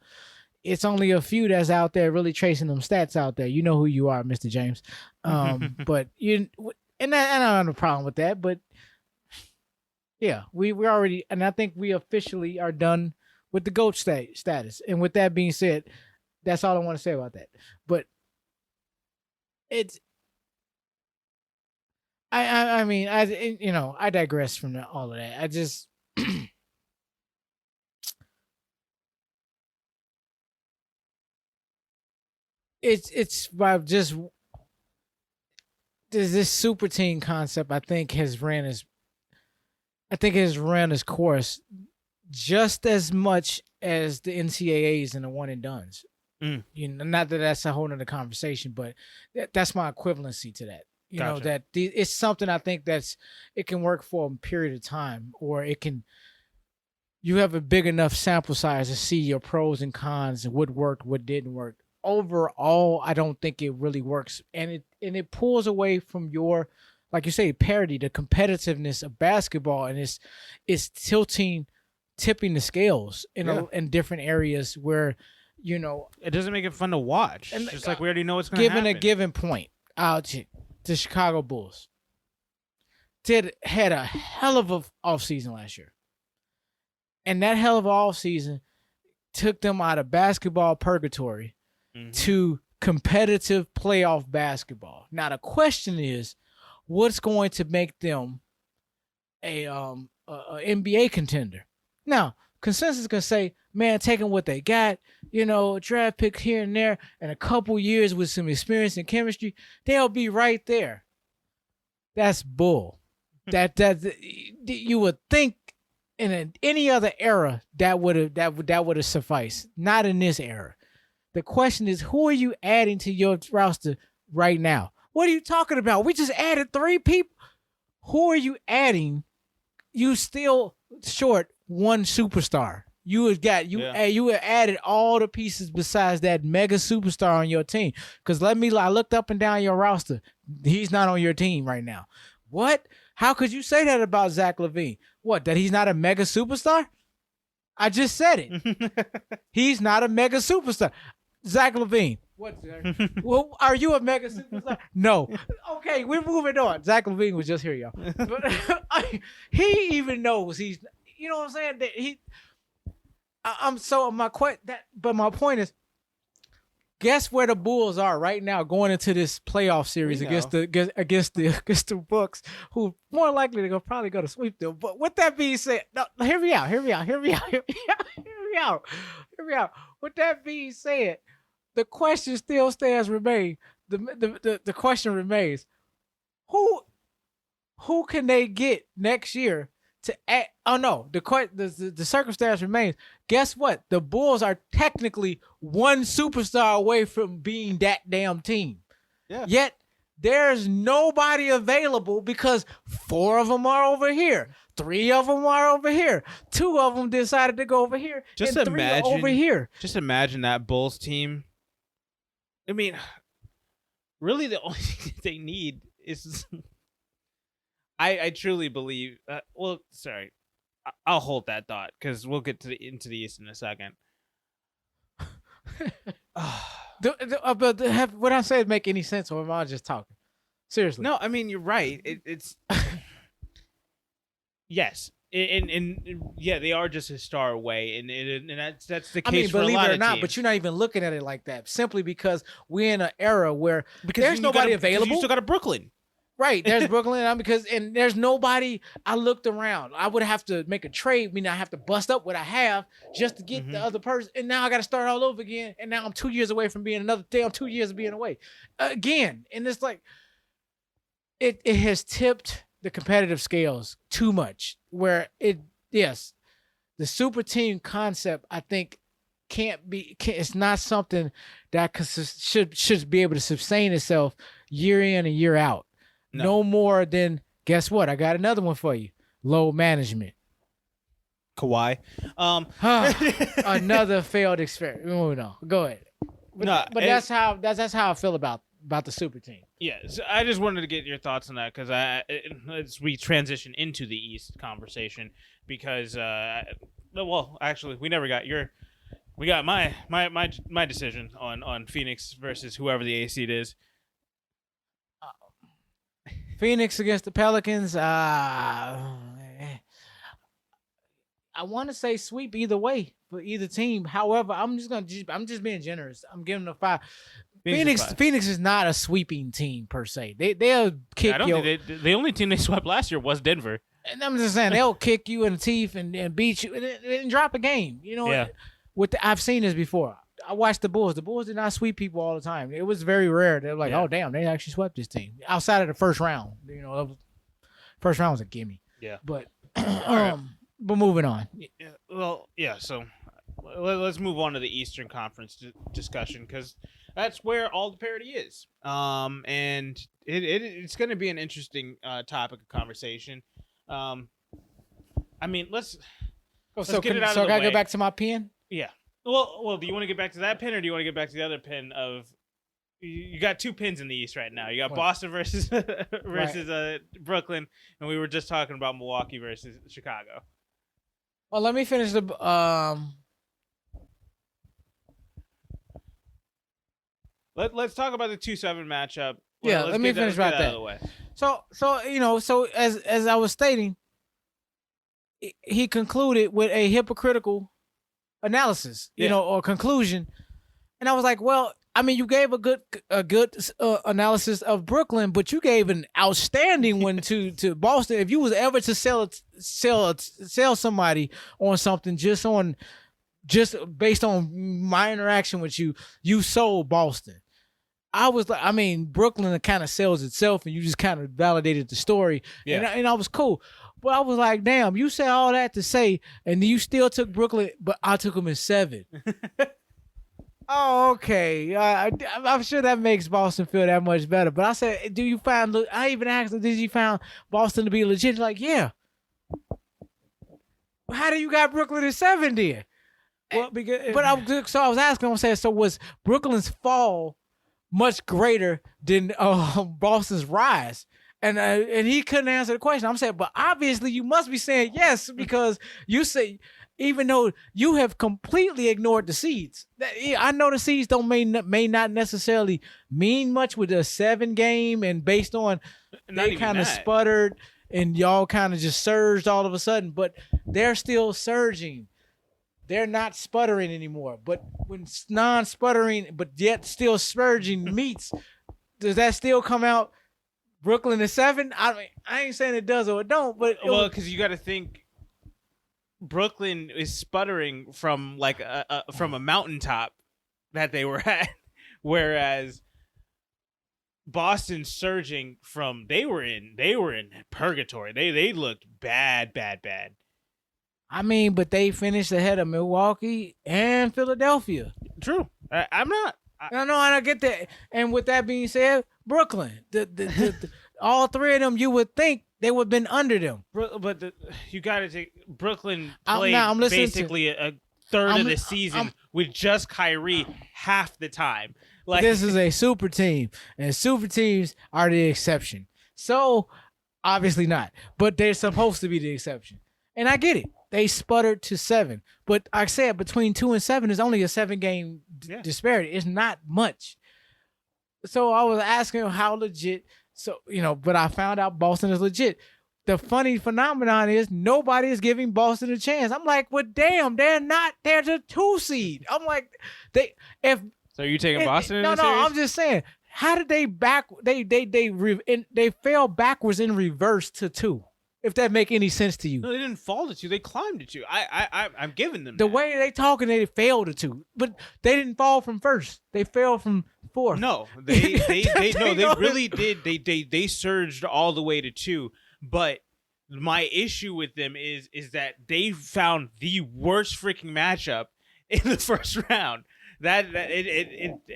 it's only a few that's out there really chasing them stats out there. You know who you are, Mr. James. But and I don't have a problem with that. But yeah, we already, and I think we officially are done with the GOAT status. And with that being said, that's all I want to say about that. But it's. I digress from all of that. I just it's about just this super team concept. I think has ran its course just as much as the NCAAs and the one and dones. Not that that's a whole nother conversation, but that's my equivalency to that. That it's something I think it can work for a period of time, or you have a big enough sample size to see your pros and cons and what worked, what didn't work. Overall, I don't think it really works. And it pulls away from your, like you say, parity, the competitiveness of basketball, and it's tipping the scales in different areas where, it doesn't make it fun to watch. And just like we already know what's going to happen. Given a given point, the Chicago Bulls had a hell of a offseason last year. And that hell of a offseason took them out of basketball purgatory to competitive playoff basketball. Now the question is, what's going to make them a NBA contender? Now, consensus can say, man, taking what they got, draft pick here and there, and a couple years with some experience and chemistry, they'll be right there. That's bull. that you would think in any other era that would have sufficed. Not in this era. The question is, who are you adding to your roster right now? What are you talking about? We just added 3 people. Who are you adding? You still short one superstar. You have added all the pieces besides that mega superstar on your team. Because I looked up and down your roster. He's not on your team right now. What? How could you say that about Zach LaVine? What, that he's not a mega superstar? I just said it. He's not a mega superstar. Zach LaVine. What? Well, are you a mega superstar? No. Okay, we're moving on. Zach LaVine was just here, y'all. But he even knows he's. You know what I'm saying? That my point is, guess where the Bulls are right now going into this playoff series against the Bucks, who more likely to probably go to sweep them. But with that being said, no, hear me out. With that being said, the question still remains. The question remains: who can they get next year to add? Oh no, the circumstance remains. Guess what? The Bulls are technically one superstar away from being that damn team. Yeah. Yet there's nobody available because 4 of them are over here. 3 of them are over here. 2 of them decided to go over here. Just and 3 are over here. Just imagine that Bulls team. I mean, really, the only thing they need is. I truly believe. Sorry, I'll hold that thought because we'll get into the East in a second. But what I say make any sense, or am I just talking? Seriously. No, I mean you're right. It's yes, and yeah, they are just a star away, and that's the case. I mean, for a believe lot it or of not, teams. but you're not even looking at it like that. Simply because we're in an era where there's you nobody gotta- available. You still got a Brooklyn. Right, there's Brooklyn, and there's nobody. I looked around. I would have to make a trade, meaning I have to bust up what I have just to get the other person, and now I got to start all over again. And now I'm 2 years away from being another damn 2 years of being away again. And it's like it has tipped the competitive scales too much. Where the super team concept, I think, it's not something that should be able to sustain itself year in and year out. No more than, guess what? I got another one for you. Load management. Kawhi. Another failed experiment. Moving on. Go ahead. But that's how I feel about the super team. Yeah, so I just wanted to get your thoughts on that because as we transition into the East conversation, because well, actually, we never got we got my decision on Phoenix versus whoever the AC is. Phoenix against the Pelicans. I want to say sweep either way for either team. However, I'm just being generous. I'm giving them a 5. Phoenix is not a sweeping team per se. They'll kick you. The only team they swept last year was Denver. And I'm just saying they'll kick you in the teeth and beat you and drop a game. You know, yeah. I've seen this before. I watched the Bulls. The Bulls did not sweep people all the time. It was very rare. They're like, oh damn, they actually swept this team outside of the first round. You know, first round was a gimme. Yeah. But but moving on. Well, yeah. So let's move on to the Eastern Conference discussion because that's where all the parity is. And it's going to be an interesting topic of conversation. I mean, let's get it out of the way. So I gotta go back to my pen. Yeah. Well, do you want to get back to that pin, or do you want to get back to the other pin of? You got 2 pins in the East right now. You got Boston versus Brooklyn, and we were just talking about Milwaukee versus Chicago. Well, let me finish the Let's talk about the 2-7 matchup. Yeah, let me finish about that. Out of the way. So as I was stating, he concluded with a hypocritical analysis, or conclusion, and I was like, well, I mean, you gave a good analysis of Brooklyn, but you gave an outstanding one to Boston. If you was ever to sell somebody on something just based on my interaction with you, you sold Boston. I was like, I mean, Brooklyn kind of sells itself, and you just kind of validated the story, and I was cool. But I was like, damn, you said all that to say, and you still took Brooklyn, but I took them in 7. Oh, okay. I'm sure that makes Boston feel that much better. But I said, I even asked him, did you find Boston to be legit? Like, yeah. How do you got Brooklyn in 7 then? Well, I was asking him, saying, so was Brooklyn's fall much greater than Boston's rise? And he couldn't answer the question. I'm saying, but obviously you must be saying yes, because you say, even though you have completely ignored the seeds. I know the seeds may not necessarily mean much with a 7 game, and based on they kind of sputtered and y'all kind of just surged all of a sudden, but they're still surging. They're not sputtering anymore. But when non-sputtering but yet still surging meets, does that still come out Brooklyn is 7? I mean, I ain't saying it does or it don't, but because you got to think Brooklyn is sputtering from from a mountaintop that they were at, whereas Boston surging from they were in purgatory. They looked bad. I mean, but they finished ahead of Milwaukee and Philadelphia. True. I'm No, and I get that. And with that being said, Brooklyn, all three of them, you would think they would have been under them. But you got to take Brooklyn I'm played listening basically a third of the season with just Kyrie half the time. Like this is a super team, and super teams are the exception. So obviously not, but they're supposed to be the exception. And I get it. They sputtered to 7, but like I said, between 2 and 7 is only a 7-game disparity. It's not much. So I was asking how legit. So but I found out Boston is legit. The funny phenomenon is nobody is giving Boston a chance. I'm like, well, damn, they're not. They're the 2 seed. I'm like, So are you taking Boston? No, series? I'm just saying. How did they they fell backwards in reverse to 2? If that make any sense to you. No, they didn't fall to 2. They climbed to 2. I'm giving them the that. way they talking. They failed to 2, but they didn't fall from first. They fell from 4th. No, they really did. They surged all the way to 2. But my issue with them is that they found the worst freaking matchup in the first round. That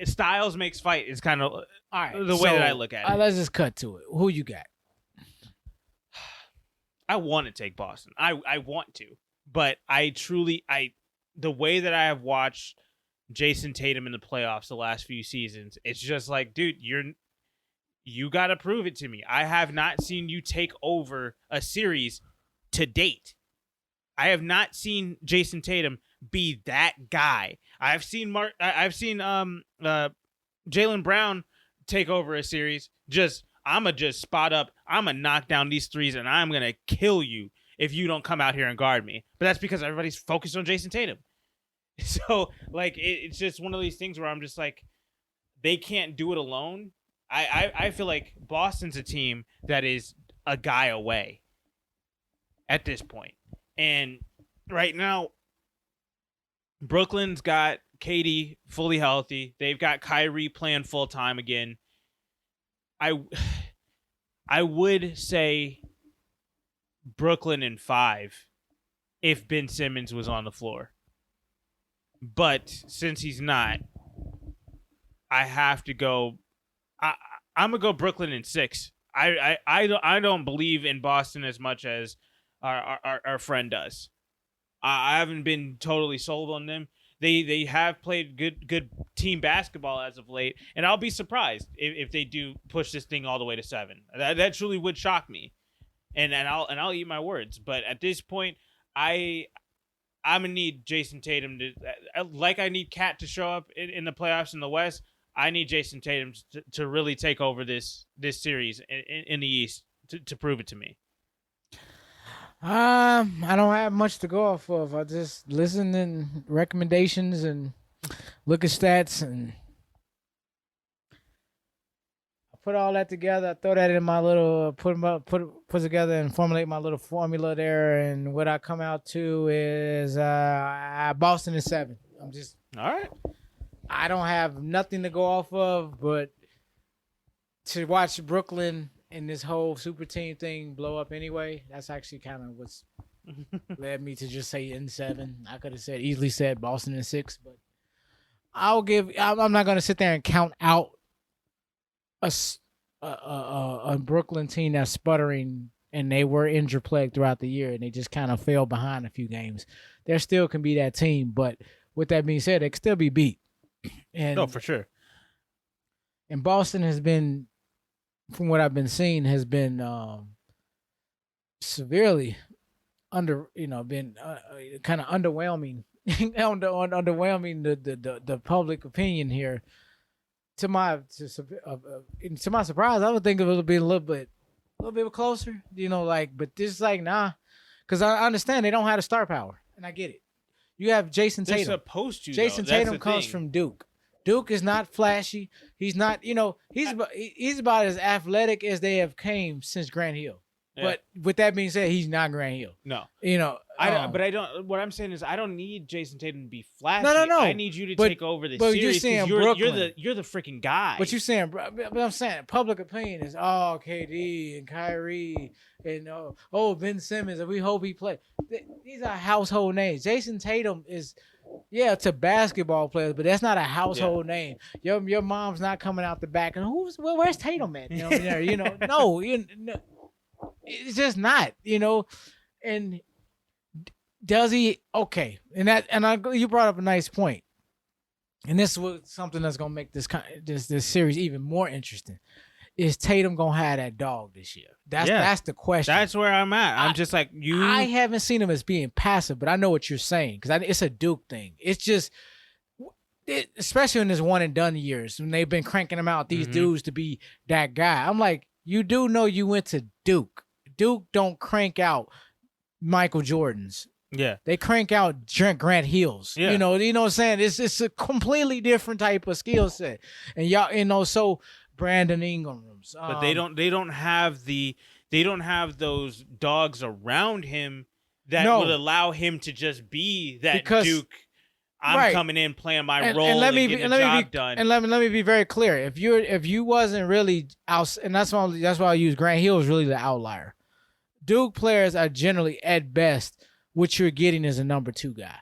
Styles makes fight is kind of the way that I look at it. Let's just cut to it. Who you got? I want to take Boston. I want to, but the way that I have watched Jason Tatum in the playoffs the last few seasons, it's just like, dude, you got to prove it to me. I have not seen you take over a series to date. I have not seen Jason Tatum be that guy. I've seen Jaylen Brown take over a series. I'm going to just spot up. I'm going to knock down these threes, and I'm going to kill you if you don't come out here and guard me. But that's because everybody's focused on Jason Tatum. So, like, it's just one of these things where I'm just like, they can't do it alone. I feel like Boston's a team that is a guy away at this point. And right now, Brooklyn's got KD fully healthy. They've got Kyrie playing full-time again. I would say Brooklyn in 5 if Ben Simmons was on the floor. But since he's not, I have to go. I'm gonna go Brooklyn in 6. I don't believe in Boston as much as our friend does. I haven't been totally sold on them. They have played good team basketball as of late, and I'll be surprised if they do push this thing all the way to 7. That truly would shock me, and I'll eat my words. But at this point, I'm gonna need Jason Tatum to, like I need Cat to show up in the playoffs in the West. I need Jason Tatum to really take over this series in the East to prove it to me. I don't have much to go off of. I just listen and recommendations and look at stats, and I put all that together. I throw that in my little put together and formulate my little formula there. And what I come out to is Boston in 7. I'm just all right. I don't have nothing to go off of, but to watch Brooklyn and this whole super team thing blow up anyway, that's actually kind of what's led me to just say in 7. I could have easily said Boston in 6, but I'm not going to sit there and count out a Brooklyn team that's sputtering, and they were injury plagued throughout the year, and they just kind of fell behind a few games. There still can be that team, but with that being said, they can still be beat. And no, for sure. And Boston has been, from what I've been seeing, has been severely been kind of underwhelming, underwhelming the public opinion here. To my surprise, I would think it would be a little bit closer, but this is like nah, because I understand they don't have the star power, and I get it. You have Jason Tatum. They're supposed to. Jason Tatum comes from Duke. Duke is not flashy. He's not, he's about as athletic as they have came since Grant Hill. Yeah. But with that being said, he's not Grant Hill. No. But I don't. What I'm saying is, I don't need Jason Tatum to be flashy. No. I need you to take over the series. You're saying you're the freaking guy. But I'm saying public opinion is KD and Kyrie and Ben Simmons, and we hope he plays. These are household names. Jason Tatum is to basketball players, but that's not a Yeah. household name. Your mom's not coming out the back and where's Tatum at? No, no, it's just not. And does he? Okay, you brought up a nice point, and this was something that's gonna make this series even more interesting. Is Tatum gonna have that dog this year? That's the question. That's where I'm at. I'm just like you. I haven't seen him as being passive, but I know what you're saying because it's a Duke thing. It's just, especially in this one and done years when they've been cranking them out, these dudes to be that guy. I'm like, you do know you went to Duke. Duke don't crank out Michael Jordans. Yeah, they crank out Grant Hills. Yeah. You know what I'm saying? It's a completely different type of skill set, and y'all, so. Brandon Ingram's. But they don't have those dogs around him that would allow him to just be that Duke. I'm coming in playing my role and getting the job done. And let me be very clear. If you wasn't really out, and that's why I use Grant Hill is really the outlier. Duke players are generally at best what you're getting is a number 2 guy.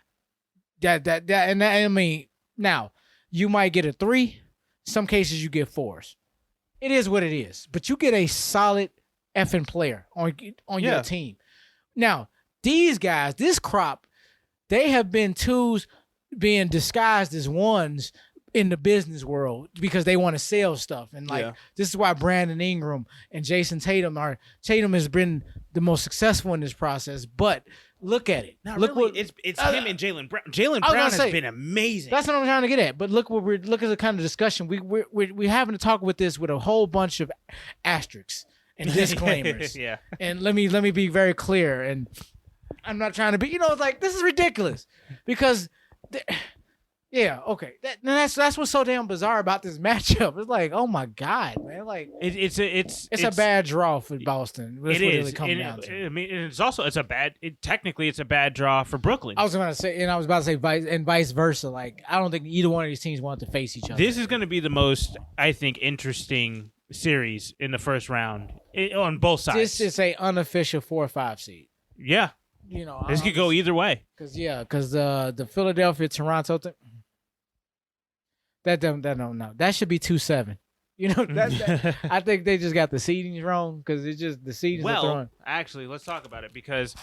I mean, now you might get a 3. Some cases you get 4s. It is what it is. But you get a solid effing player on your team. Now, these guys, this crop, they have been 2s being disguised as 1s in the business world because they want to sell stuff. And this is why Brandon Ingram and Jason Tatum has been the most successful in this process. But look at it. It's him and Jaylen Brown. Jaylen Brown has been amazing. That's what I'm trying to get at. But look at the kind of discussion we're having to talk with this with a whole bunch of asterisks and disclaimers. Yeah. And let me be very clear. And I'm not trying to be. It's like this is ridiculous because. Yeah, okay. That's what's so damn bizarre about this matchup. It's like, oh my god, man! Like it's a bad draw for Boston. It is. I mean, technically it's a bad draw for Brooklyn. I was about to say vice versa. Like I don't think either one of these teams want to face each other. This is going to be the most, I think, interesting series in the first round on both sides. This is a unofficial 4 or 5 seed. Yeah, this could go either way. Because the Philadelphia Toronto thing. That don't know. That should be 2-7. I think they just got the seedings wrong because it's just the seedings are throwing. Actually, let's talk about it because.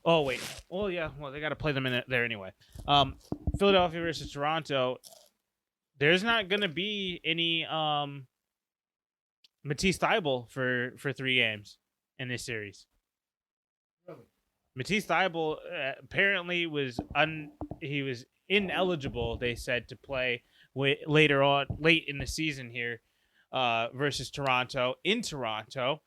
Oh wait. Oh yeah. Well, they got to play them in there anyway. Philadelphia versus Toronto. There's not gonna be any Matisse Thybulle for 3 games in this series. Really? Matisse Thybulle apparently was ineligible. They said to play. Late in the season here versus Toronto in Toronto,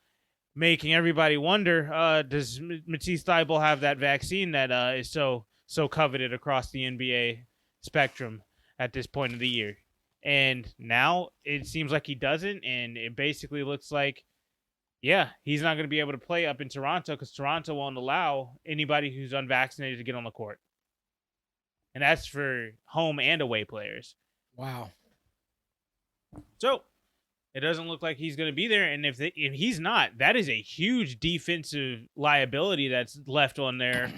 making everybody wonder, does Matisse Thybulle have that vaccine that is so coveted across the NBA spectrum at this point of the year? And now it seems like he doesn't, and it basically looks like, he's not going to be able to play up in Toronto because Toronto won't allow anybody who's unvaccinated to get on the court. And that's for home and away players. Wow. So it doesn't look like he's going to be there, and if he's not, that is a huge defensive liability that's left on their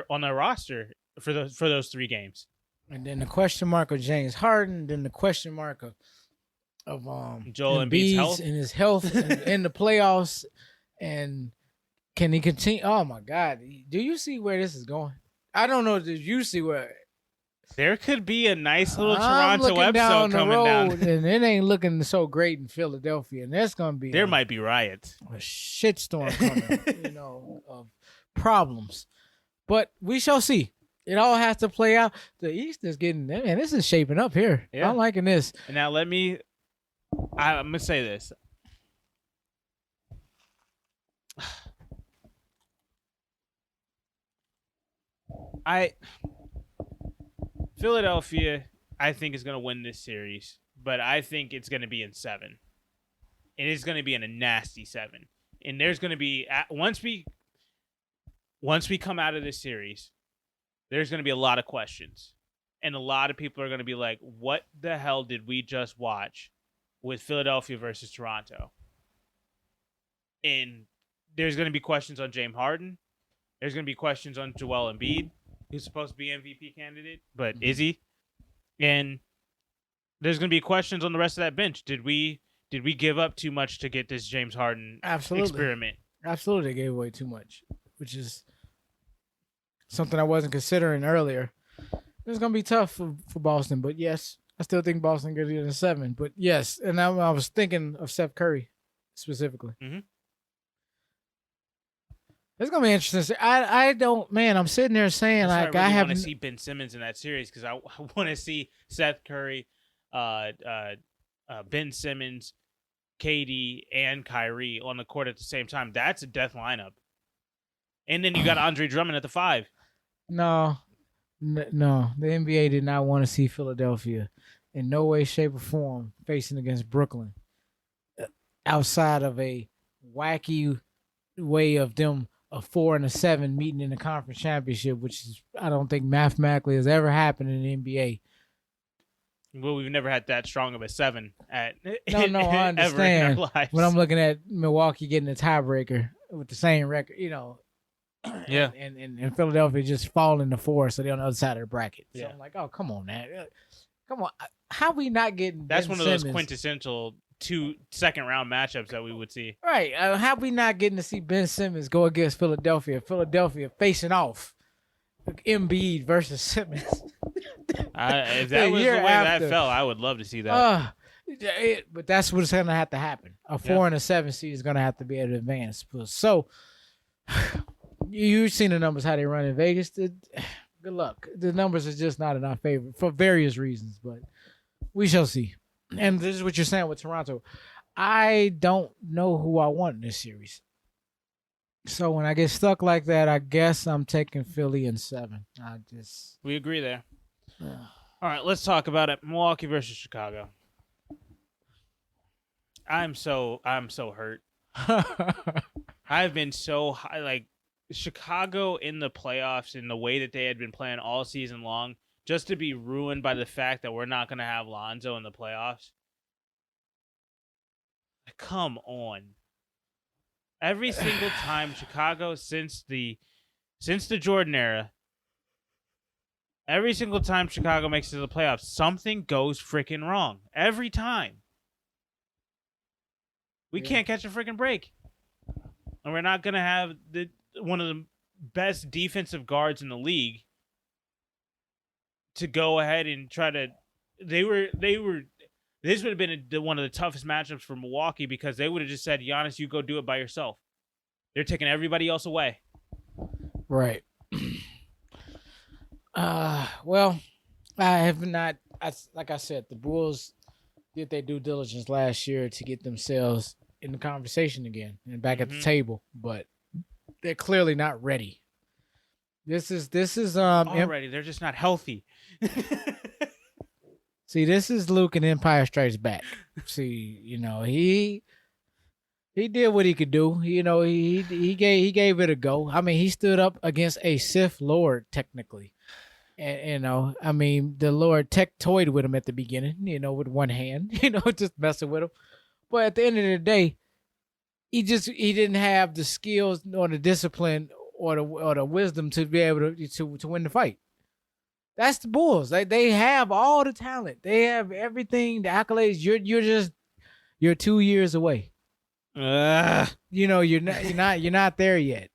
roster for those 3 games. And then the question mark of James Harden, then the question mark of Joel Embiid's health and his health in the playoffs, and can he continue? Oh my God, do you see where this is going? I don't know. Did you see where? There could be a nice little Toronto episode coming down. And it ain't looking so great in Philadelphia. And there's going to be... There might be riots. A shitstorm coming, of problems. But we shall see. It all has to play out. The East is getting... Man, this is shaping up here. Yeah. I'm liking this. And now I'm going to say this. Philadelphia, I think, is going to win this series, but I think it's going to be in 7. It is going to be in a nasty 7. And there's going to be once we come out of this series, there's going to be a lot of questions. And a lot of people are going to be like, what the hell did we just watch with Philadelphia versus Toronto? And there's going to be questions on James Harden. There's going to be questions on Joel Embiid. who's supposed to be MVP candidate, but is he? And there's going to be questions on the rest of that bench. Did we give up too much to get this James Harden experiment? Absolutely, they gave away too much, which is something I wasn't considering earlier. It's gonna be tough for Boston, but yes, I still think Boston gonna get a 7. But yes, and I was thinking of Steph Curry specifically. Mm-hmm. It's gonna be interesting. I don't, man. I'm sitting there saying That's like I really want to see Ben Simmons in that series because I want to see Seth Curry, Ben Simmons, KD, and Kyrie on the court at the same time. That's a death lineup. And then you got Andre Drummond at the 5. No, the NBA did not want to see Philadelphia in no way, shape, or form facing against Brooklyn outside of a wacky way of them a 4 and a 7 meeting in the conference championship, which is I don't think mathematically has ever happened in the NBA. Well, we've never had that strong of a 7 at I understand. ever in our lives. When I'm looking at Milwaukee getting a tiebreaker with the same record, yeah, and Philadelphia just falling to 4, so they're on the other side of the bracket. So yeah. I'm like, oh, come on, man, come on. How we not getting? That's Ben one of Simmons? those quintessential 2 second-round matchups that we would see. Right? How we not getting to see Ben Simmons go against Philadelphia? Philadelphia facing off Embiid versus Simmons. If that was the way that fell, I would love to see that. But that's what's going to have to happen. A 4 and a 7 seed is going to have to be able to advance. So you've seen the numbers how they run in Vegas. Good luck. The numbers are just not in our favor for various reasons, but we shall see. And this is what you're saying with Toronto. I don't know who I want in this series. So when I get stuck like that, I guess I'm taking Philly in 7. We agree there. All right, let's talk about it. Milwaukee versus Chicago. I'm so hurt. I've been so high, like Chicago in the playoffs in the way that they had been playing all season long, just to be ruined by the fact that we're not going to have Lonzo in the playoffs. Come on. Every single time Chicago since the Jordan era, every single time Chicago makes it to the playoffs, something goes freaking wrong. Every time. We can't catch a freaking break. And we're not going to have one of the best defensive guards in the league to go ahead and try to this would have been one of the toughest matchups for Milwaukee because they would have just said, Giannis, you go do it by yourself. They're taking everybody else away. Right. Well, I have not. Like I said, the Bulls did their due diligence last year to get themselves in the conversation again and back at the table, but they're clearly not ready. This is already. They're just not healthy. See, this is Luke and Empire Strikes Back. See, he did what he could do. He gave it a go. I mean, he stood up against a Sith Lord technically. And, the Lord toyed with him at the beginning, with one hand, just messing with him. But at the end of the day, he didn't have the skills or the discipline or the wisdom to be able to win the fight. That's the Bulls. They have all the talent. They have everything, the accolades. You're 2 years away. You're not there yet.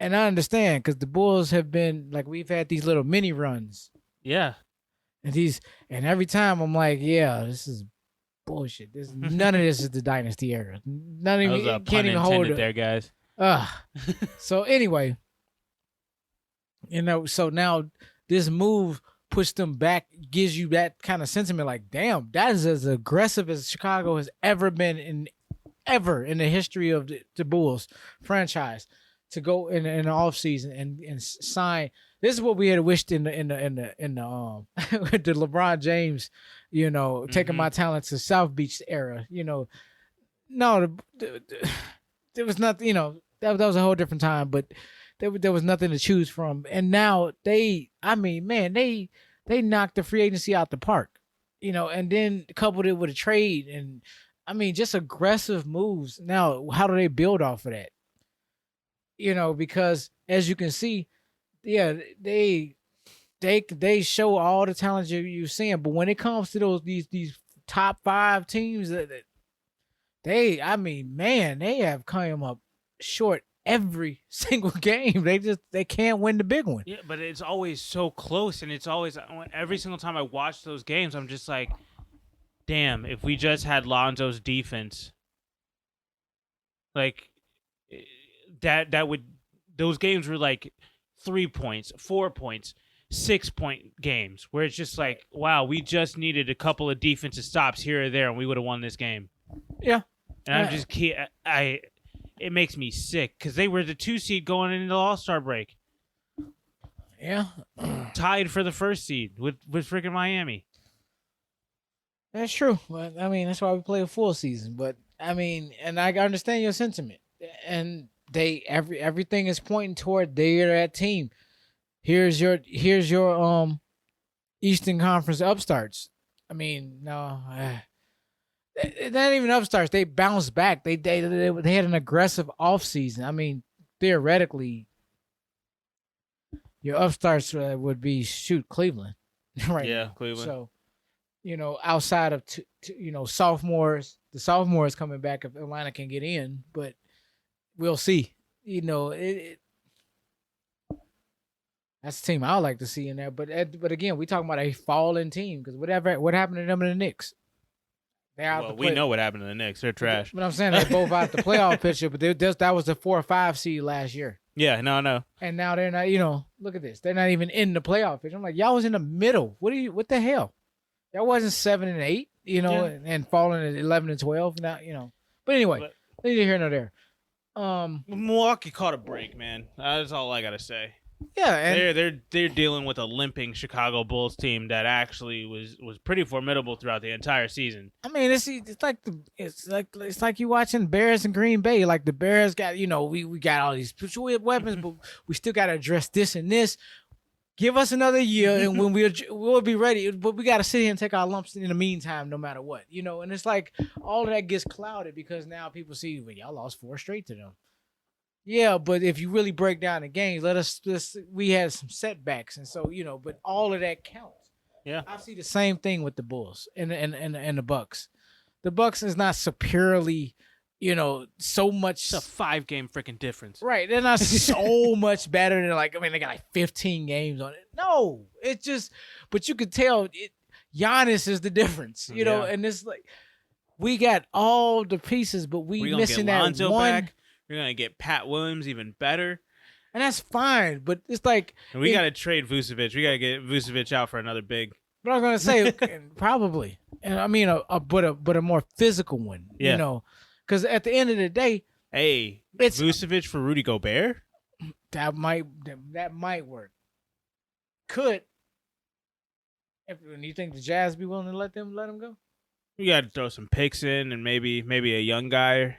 And I understand because the Bulls have been like we've had these little mini runs. Yeah. And every time I'm like, yeah, this is bullshit. None of this is the dynasty era. None of it can't even hold it there, guys. So anyway, so now this move puts them back, gives you that kind of sentiment like, damn, that is as aggressive as Chicago has ever been in the history of the Bulls franchise. To go in the off season and sign. This is what we had wished in the with the LeBron James, taking my talent to South Beach era. No, there was nothing. That was a whole different time, but there was nothing to choose from. And now they knocked the free agency out the park, and then coupled it with a trade and just aggressive moves. Now, how do they build off of that? Because as you can see, yeah, they show all the talent you're seeing, but when it comes to these top five teams, I mean, man, they have come up short every single game. They can't win the big one. Yeah, but it's always so close, and it's always every single time I watch those games, I'm just like, damn, if we just had Lonzo's defense, like that would those games were like 3 points, 4 points, 6 point games where it's just like, wow, we just needed a couple of defensive stops here or there, and we would have won this game. Yeah, and I'm just it makes me sick because they were the 2 seed going into the All-Star break. Yeah, tied for the 1st seed with freaking Miami. That's true. But I mean, that's why we play a full season. But I mean, and I understand your sentiment. And everything is pointing toward they're that team. Here's your Eastern Conference upstarts. I mean, no, not even upstarts. They bounced back. They had an aggressive offseason. I mean, theoretically, your upstarts would be Cleveland, right? Yeah, now. Cleveland. So, outside of sophomores, the sophomores coming back if Atlanta can get in, but we'll see. That's the team I would like to see in there. But again, we talking about a fallen team because what happened to them in the Knicks? They're out. Well, we know what happened to the Knicks. They're trash. But I'm saying they're both out the playoff picture. But that was the 4 or 5 seed last year. Yeah, no. And now they're not. Look at this. They're not even in the playoff picture. I'm like, y'all was in the middle. What the hell? Y'all wasn't 7 and 8. And falling at 11 and 12. Now But anyway, neither here nor there. Milwaukee caught a break, man. That's all I gotta say. Yeah, and they're dealing with a limping Chicago Bulls team that actually was pretty formidable throughout the entire season. I mean, it's like you watching Bears and Green Bay. Like the Bears got we got all these weapons, but we still got to address this and this. Give us another year, and when we'll be ready. But we got to sit here and take our lumps in the meantime, no matter what, And it's like all of that gets clouded because now people see, well, y'all lost 4 straight to them. Yeah, but if you really break down the games, we had some setbacks, and so but all of that counts. Yeah, I see the same thing with the Bulls and the Bucks. The Bucks is not superiorly, so much. It's a 5-game freaking difference, right? They're not so much better than they got like 15 games on it. No, it's just, but you could tell Giannis is the difference, and it's like we got all the pieces, but we missing that Lonzo one. Back. You're going to get Pat Williams even better. And that's fine, but it's like... And we got to trade Vucevic. We got to get Vucevic out for another big. But I'm going to say, probably. And I mean, but a more physical one, Because at the end of the day... Hey, it's Vucevic for Rudy Gobert? That might work. Could. You think the Jazz be willing to let him go? We got to throw some picks in and maybe a young guy...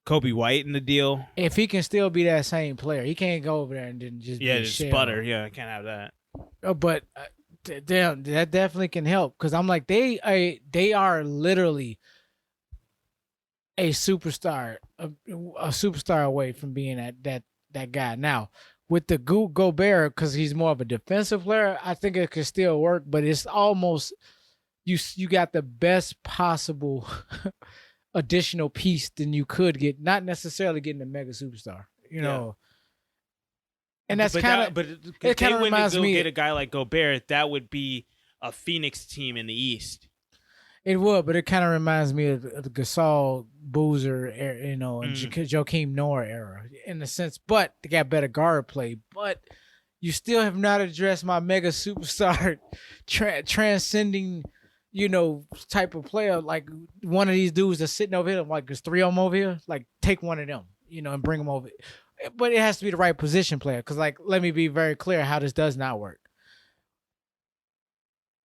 Kobe White in the deal. If he can still be that same player, he can't go over there and then just sputter. Yeah, I can't have that. But damn, that definitely can help because I'm like they are literally a superstar, a superstar away from being that guy. Now with the Gobert, because he's more of a defensive player, I think it could still work. But it's almost you got the best possible. Additional piece than you could get, not necessarily getting a mega superstar, And that's kind of, but it kind of reminds me. Get a guy like Gobert, that would be a Phoenix team in the East. It would, but it kind of reminds me of the Gasol, Boozer, and Joakim Noah era in a sense. But they got better guard play. But you still have not addressed my mega superstar transcending. Type of player, like one of these dudes that's sitting over here, like there's 3 of them over here, like take one of them, and bring them over. But it has to be the right position player. Because, let me be very clear how this does not work.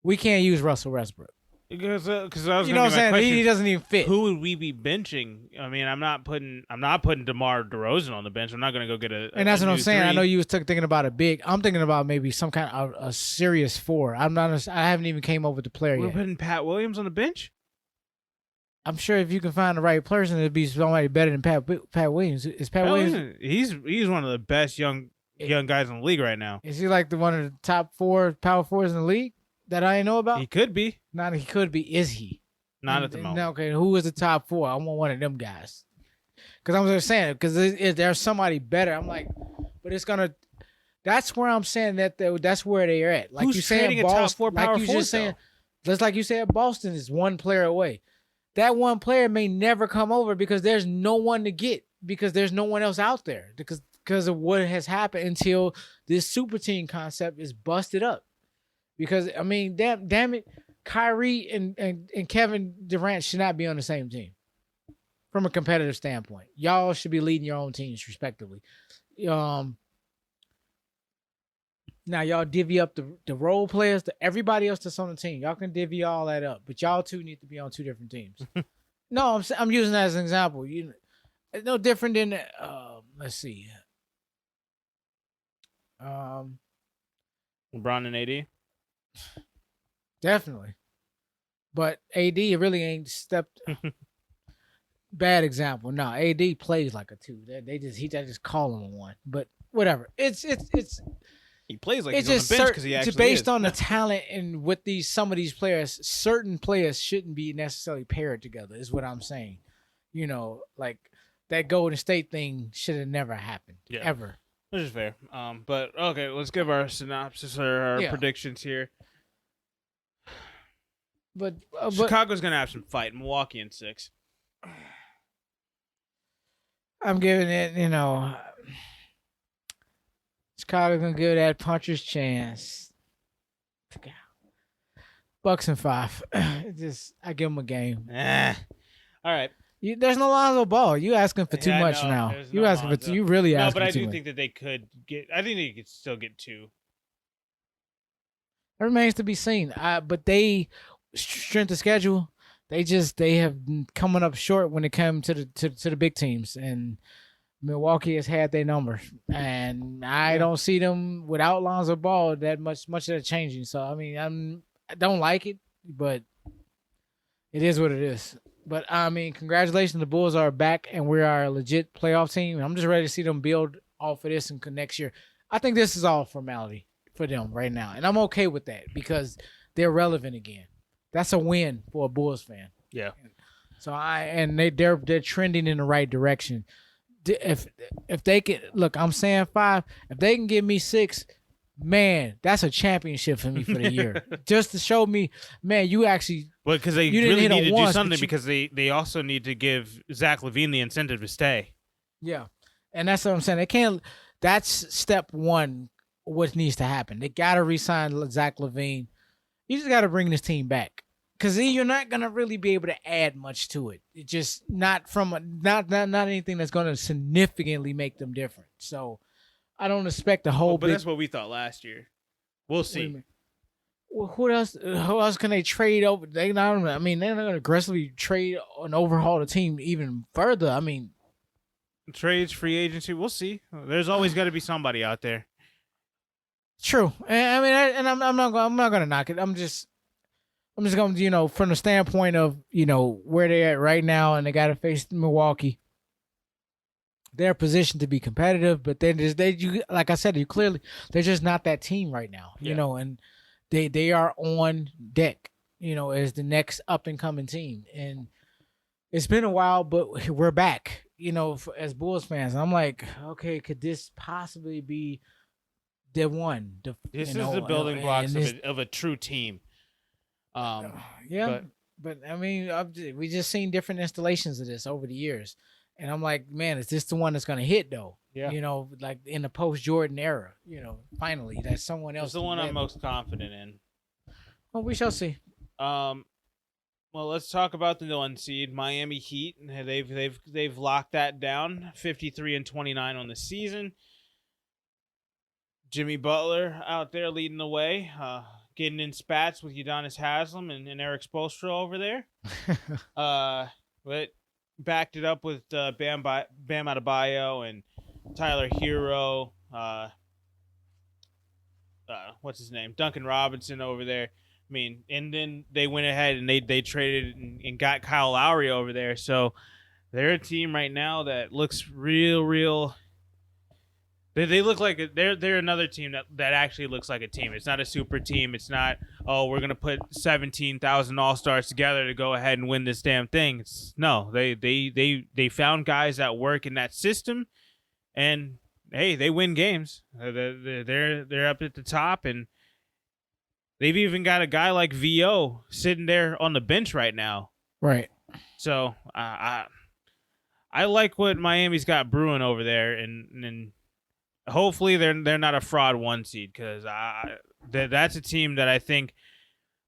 We can't use Russell Westbrook. Because I was what I'm saying? He doesn't even fit. Who would we be benching? I mean, I'm not putting DeMar DeRozan on the bench. I'm not going to go get a. And that's what I'm saying. 3. I know you was thinking about a big. I'm thinking about maybe some kind of a serious 4. I haven't even came up with the player yet. We're putting Pat Williams on the bench. I'm sure if you can find the right person, it'd be somebody better than Pat Williams. Is Pat Williams? He's one of the best young young guys in the league right now. Is he like the one of the top 4 power forwards in the league that I know about? He could be. Not he could be. Is he? Not at the moment. Okay, who is the top 4? I want one of them guys. Because I'm just saying, because there's somebody better. I'm like, but it's gonna. That's where I'm saying that's where they are at. Like Who's you saying, trading a top 4 power like you forward, just saying, just like you said, Boston is one player away. That one player may never come over because there's no one to get, because there's no one else out there, because of what has happened until this super team concept is busted up. Because I mean, damn it, Kyrie and Kevin Durant should not be on the same team from a competitive standpoint. Y'all should be leading your own teams respectively. Now y'all divvy up the role players to everybody else that's on the team. Y'all can divvy all that up, but y'all two need to be on 2 different teams. No, I'm using that as an example. It's no different than let's see. LeBron and AD. Definitely, but AD really ain't stepped. Bad example. No, AD plays like a 2. They just call him a 1. But whatever. It's he plays like it's he's just on the bench because he actually based is. on the talent, and with some of these players, certain players shouldn't be necessarily paired together. Is what I'm saying. Like that Golden State thing should have never happened ever. Which is fair. But okay, let's give our synopsis or our predictions here. But Chicago's gonna have some fight. Milwaukee in 6. I'm giving it, Chicago's gonna give that puncher's chance. Bucks in 5. I give them a game. All right. There's no Lonzo Ball. You asking for too much now. You asking for you really asking. No, but I do think that they could get. I think they could still get 2. It remains to be seen. But they strength of schedule. They have coming up short when it comes to the big teams, and Milwaukee has had their numbers, and I don't see them without Lonzo Ball that much of that changing. So I mean, I don't like it, but it is what it is. But I mean, congratulations, the Bulls are back, and we are a legit playoff team. I'm just ready to see them build off of this and next year. I think this is all formality for them right now, and I'm okay with that because they're relevant again. That's a win for a Bulls fan. Yeah. So they're trending in the right direction. If they can look, I'm saying 5. If they can give me 6, man, that's a championship for me for the year. Just to show me, man, you actually. Well, because they really need to do something because they also need to give Zach LaVine the incentive to stay. Yeah, and that's what I'm saying. They can't. That's step 1. What needs to happen? They got to re-sign Zach LaVine. You just got to bring this team back, because you're not gonna really be able to add much to it. It's just not anything that's gonna significantly make them different. So I don't expect the whole. But that's what we thought last year. We'll see. Well, who else can they trade over? They're not gonna aggressively trade and overhaul the team even further. I mean, trades, free agency. We'll see. There's always got to be somebody out there. True, and I'm not gonna knock it. I'm just gonna, from the standpoint of where they're at right now, and they got to face Milwaukee. They're positioned to be competitive, but like I said, they're just not that team right now. And they are on deck. As the next up and coming team, and it's been a while, but we're back. As Bulls fans, I'm like, okay, could this possibly be the one? This is the building blocks of a true team. Yeah, but I mean, we just seen different installations of this over the years, and I'm like, man, is this the one that's gonna hit though? Yeah. Like in the post-Jordan era, finally that someone else. It's the one I'm most confident in. Well, we shall see. Well, let's talk about the 1 seed, Miami Heat. They've locked that down, 53-29 on the season. Jimmy Butler out there leading the way, getting in spats with Udonis Haslem and Eric Spoelstra over there. But backed it up with Bam Adebayo and Tyler Hero. What's his name? Duncan Robinson over there. I mean, and then they went ahead and they traded and got Kyle Lowry over there. So they're a team right now that looks real They look like they're another team that actually looks like a team. It's not a super team. It's not, oh, we're gonna put 17,000 all stars together to go ahead and win this damn thing. No, they found guys that work in that system, and hey, they win games. They're up at the top, and they've even got a guy like VO sitting there on the bench right now. Right. So I like what Miami's got brewing over there, and hopefully they're not a fraud one seed, because that's a team that I think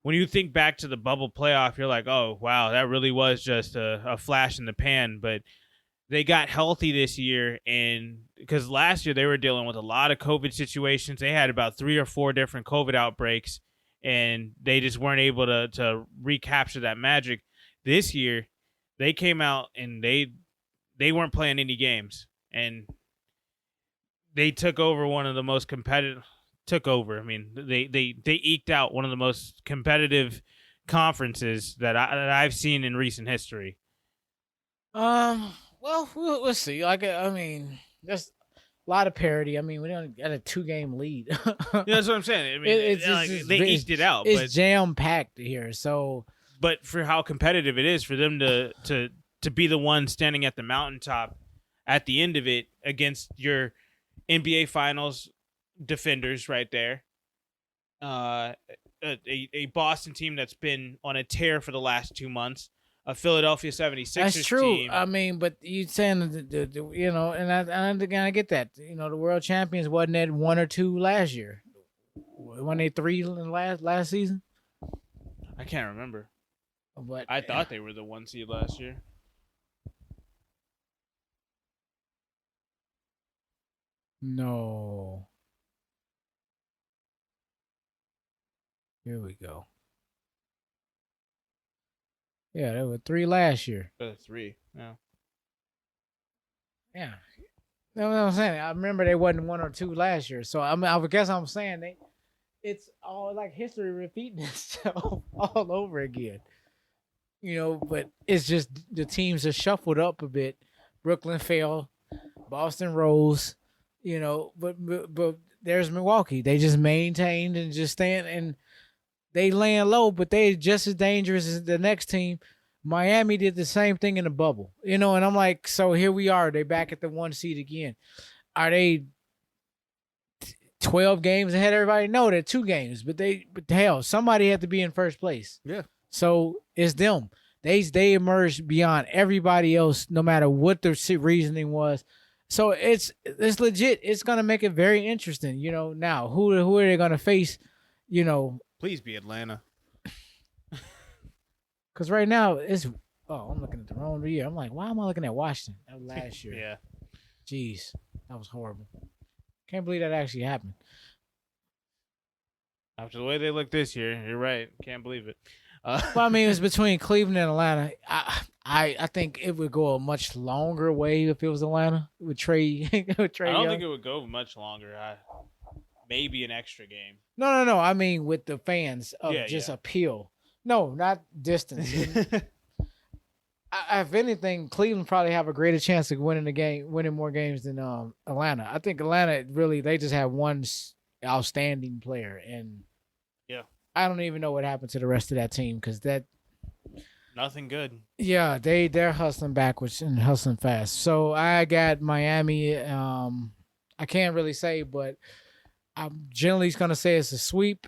when you think back to the bubble playoff, you're like, oh wow, that really was just a flash in the pan. But they got healthy this year, and because last year they were dealing with a lot of COVID situations, they had about 3 or 4 different COVID outbreaks, and they just weren't able to recapture that magic. This year, they came out and they weren't playing any games, and they took over one of the most competitive. Took over. I mean, they eked out one of the most competitive conferences that I've seen in recent history. Well, we'll see. Like, I mean, there's a lot of parity. I mean, we only got a 2-game lead. Yeah, that's what I'm saying. I mean, they eked it out. It's jam packed here. So, but for how competitive it is for them to be the one standing at the mountaintop at the end of it against your NBA Finals defenders right there. A Boston team that's been on a tear for the last 2 months. A Philadelphia 76ers that's true. team. I mean, but you saying you know, and I get that. You know, the world champions wasn't at 1 or 2 last year. Wasn't they 3 in last season? I can't remember. But I thought they were the 1 seed last year. No. Here we go. Yeah, there were 3 last year. 3. Yeah. Yeah. You know what I'm saying? I remember they wasn't 1 or 2 last year. So I guess I'm saying it's all like history repeating itself all over again. You know, but it's just the teams are shuffled up a bit. Brooklyn fell, Boston rose, you know, but there's Milwaukee. They just maintained and just stand, and they laying low, but they just as dangerous as the next team. Miami did the same thing in the bubble, you know, and I'm like, so here we are. They back at the 1 seed again. Are they 12 games ahead of everybody? No, they're 2 games, but hell, somebody had to be in first place. Yeah. So it's them. They emerged beyond everybody else, no matter what their reasoning was. So it's legit. It's gonna make it very interesting. You know, now who are they gonna face? You know, please be Atlanta. Because right now it's I'm looking at the wrong year. I'm like, why am I looking at Washington? That was last year. Yeah. Jeez, that was horrible. Can't believe that actually happened. After the way they look this year, you're right. Can't believe it. Well, I mean, it's between Cleveland and Atlanta. I think it would go a much longer way if it was Atlanta with Trey. I don't think it would go much longer. Maybe an extra game. No. I mean, with the fans of appeal. No, not distance. If anything, Cleveland probably have a greater chance of winning more games than Atlanta. I think Atlanta they just have one outstanding player, and I don't even know what happened to the rest of that team because nothing good. Yeah, they're hustling backwards and hustling fast. So I got Miami. I can't really say, but I'm generally gonna say it's a sweep.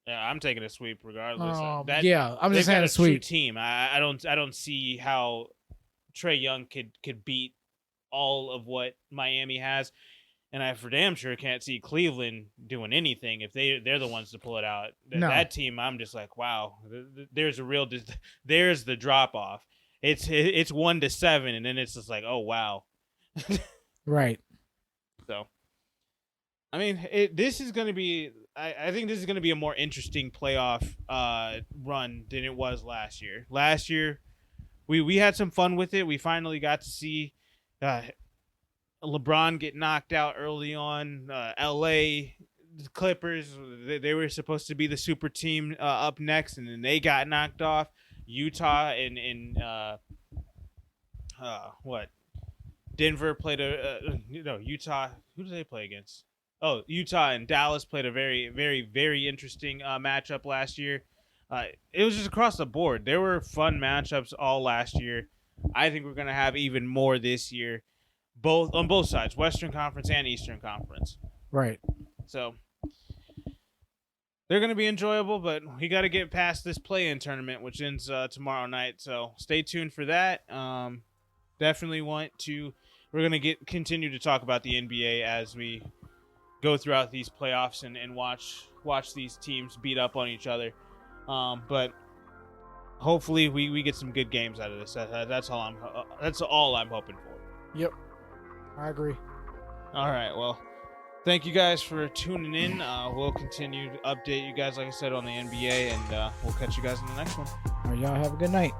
Yeah, I'm taking a sweep regardless. I'm just saying a sweep team. I don't see how Trae Young could beat all of what Miami has. And I for damn sure can't see Cleveland doing anything if they're the ones to pull it out. That team, I'm just like, wow. There's there's the drop off. It's 1-7, and then it's just like, oh wow. Right. So, I mean, this is going to be. I think this is going to be a more interesting playoff run than it was last year. Last year, we had some fun with it. We finally got to see. LeBron get knocked out early on. LA Clippers, they were supposed to be the super team up next, and then they got knocked off. Utah and Denver played Utah. Who did they play against? Oh, Utah and Dallas played a very, very, very interesting matchup last year. It was just across the board. There were fun matchups all last year. I think we're gonna have even more this year, both on both sides, Western Conference and Eastern Conference. Right. So they're going to be enjoyable, but we got to get past this play-in tournament, which ends tomorrow night. So stay tuned for that. Definitely want to. We're going to continue to talk about the NBA as we go throughout these playoffs and watch these teams beat up on each other. But hopefully we get some good games out of this. That's all I'm hoping for. Yep, I agree. All right, well. Thank you guys for tuning in. We'll continue to update you guys, like I said, on the NBA, and we'll catch you guys in the next one. All right, y'all have a good night.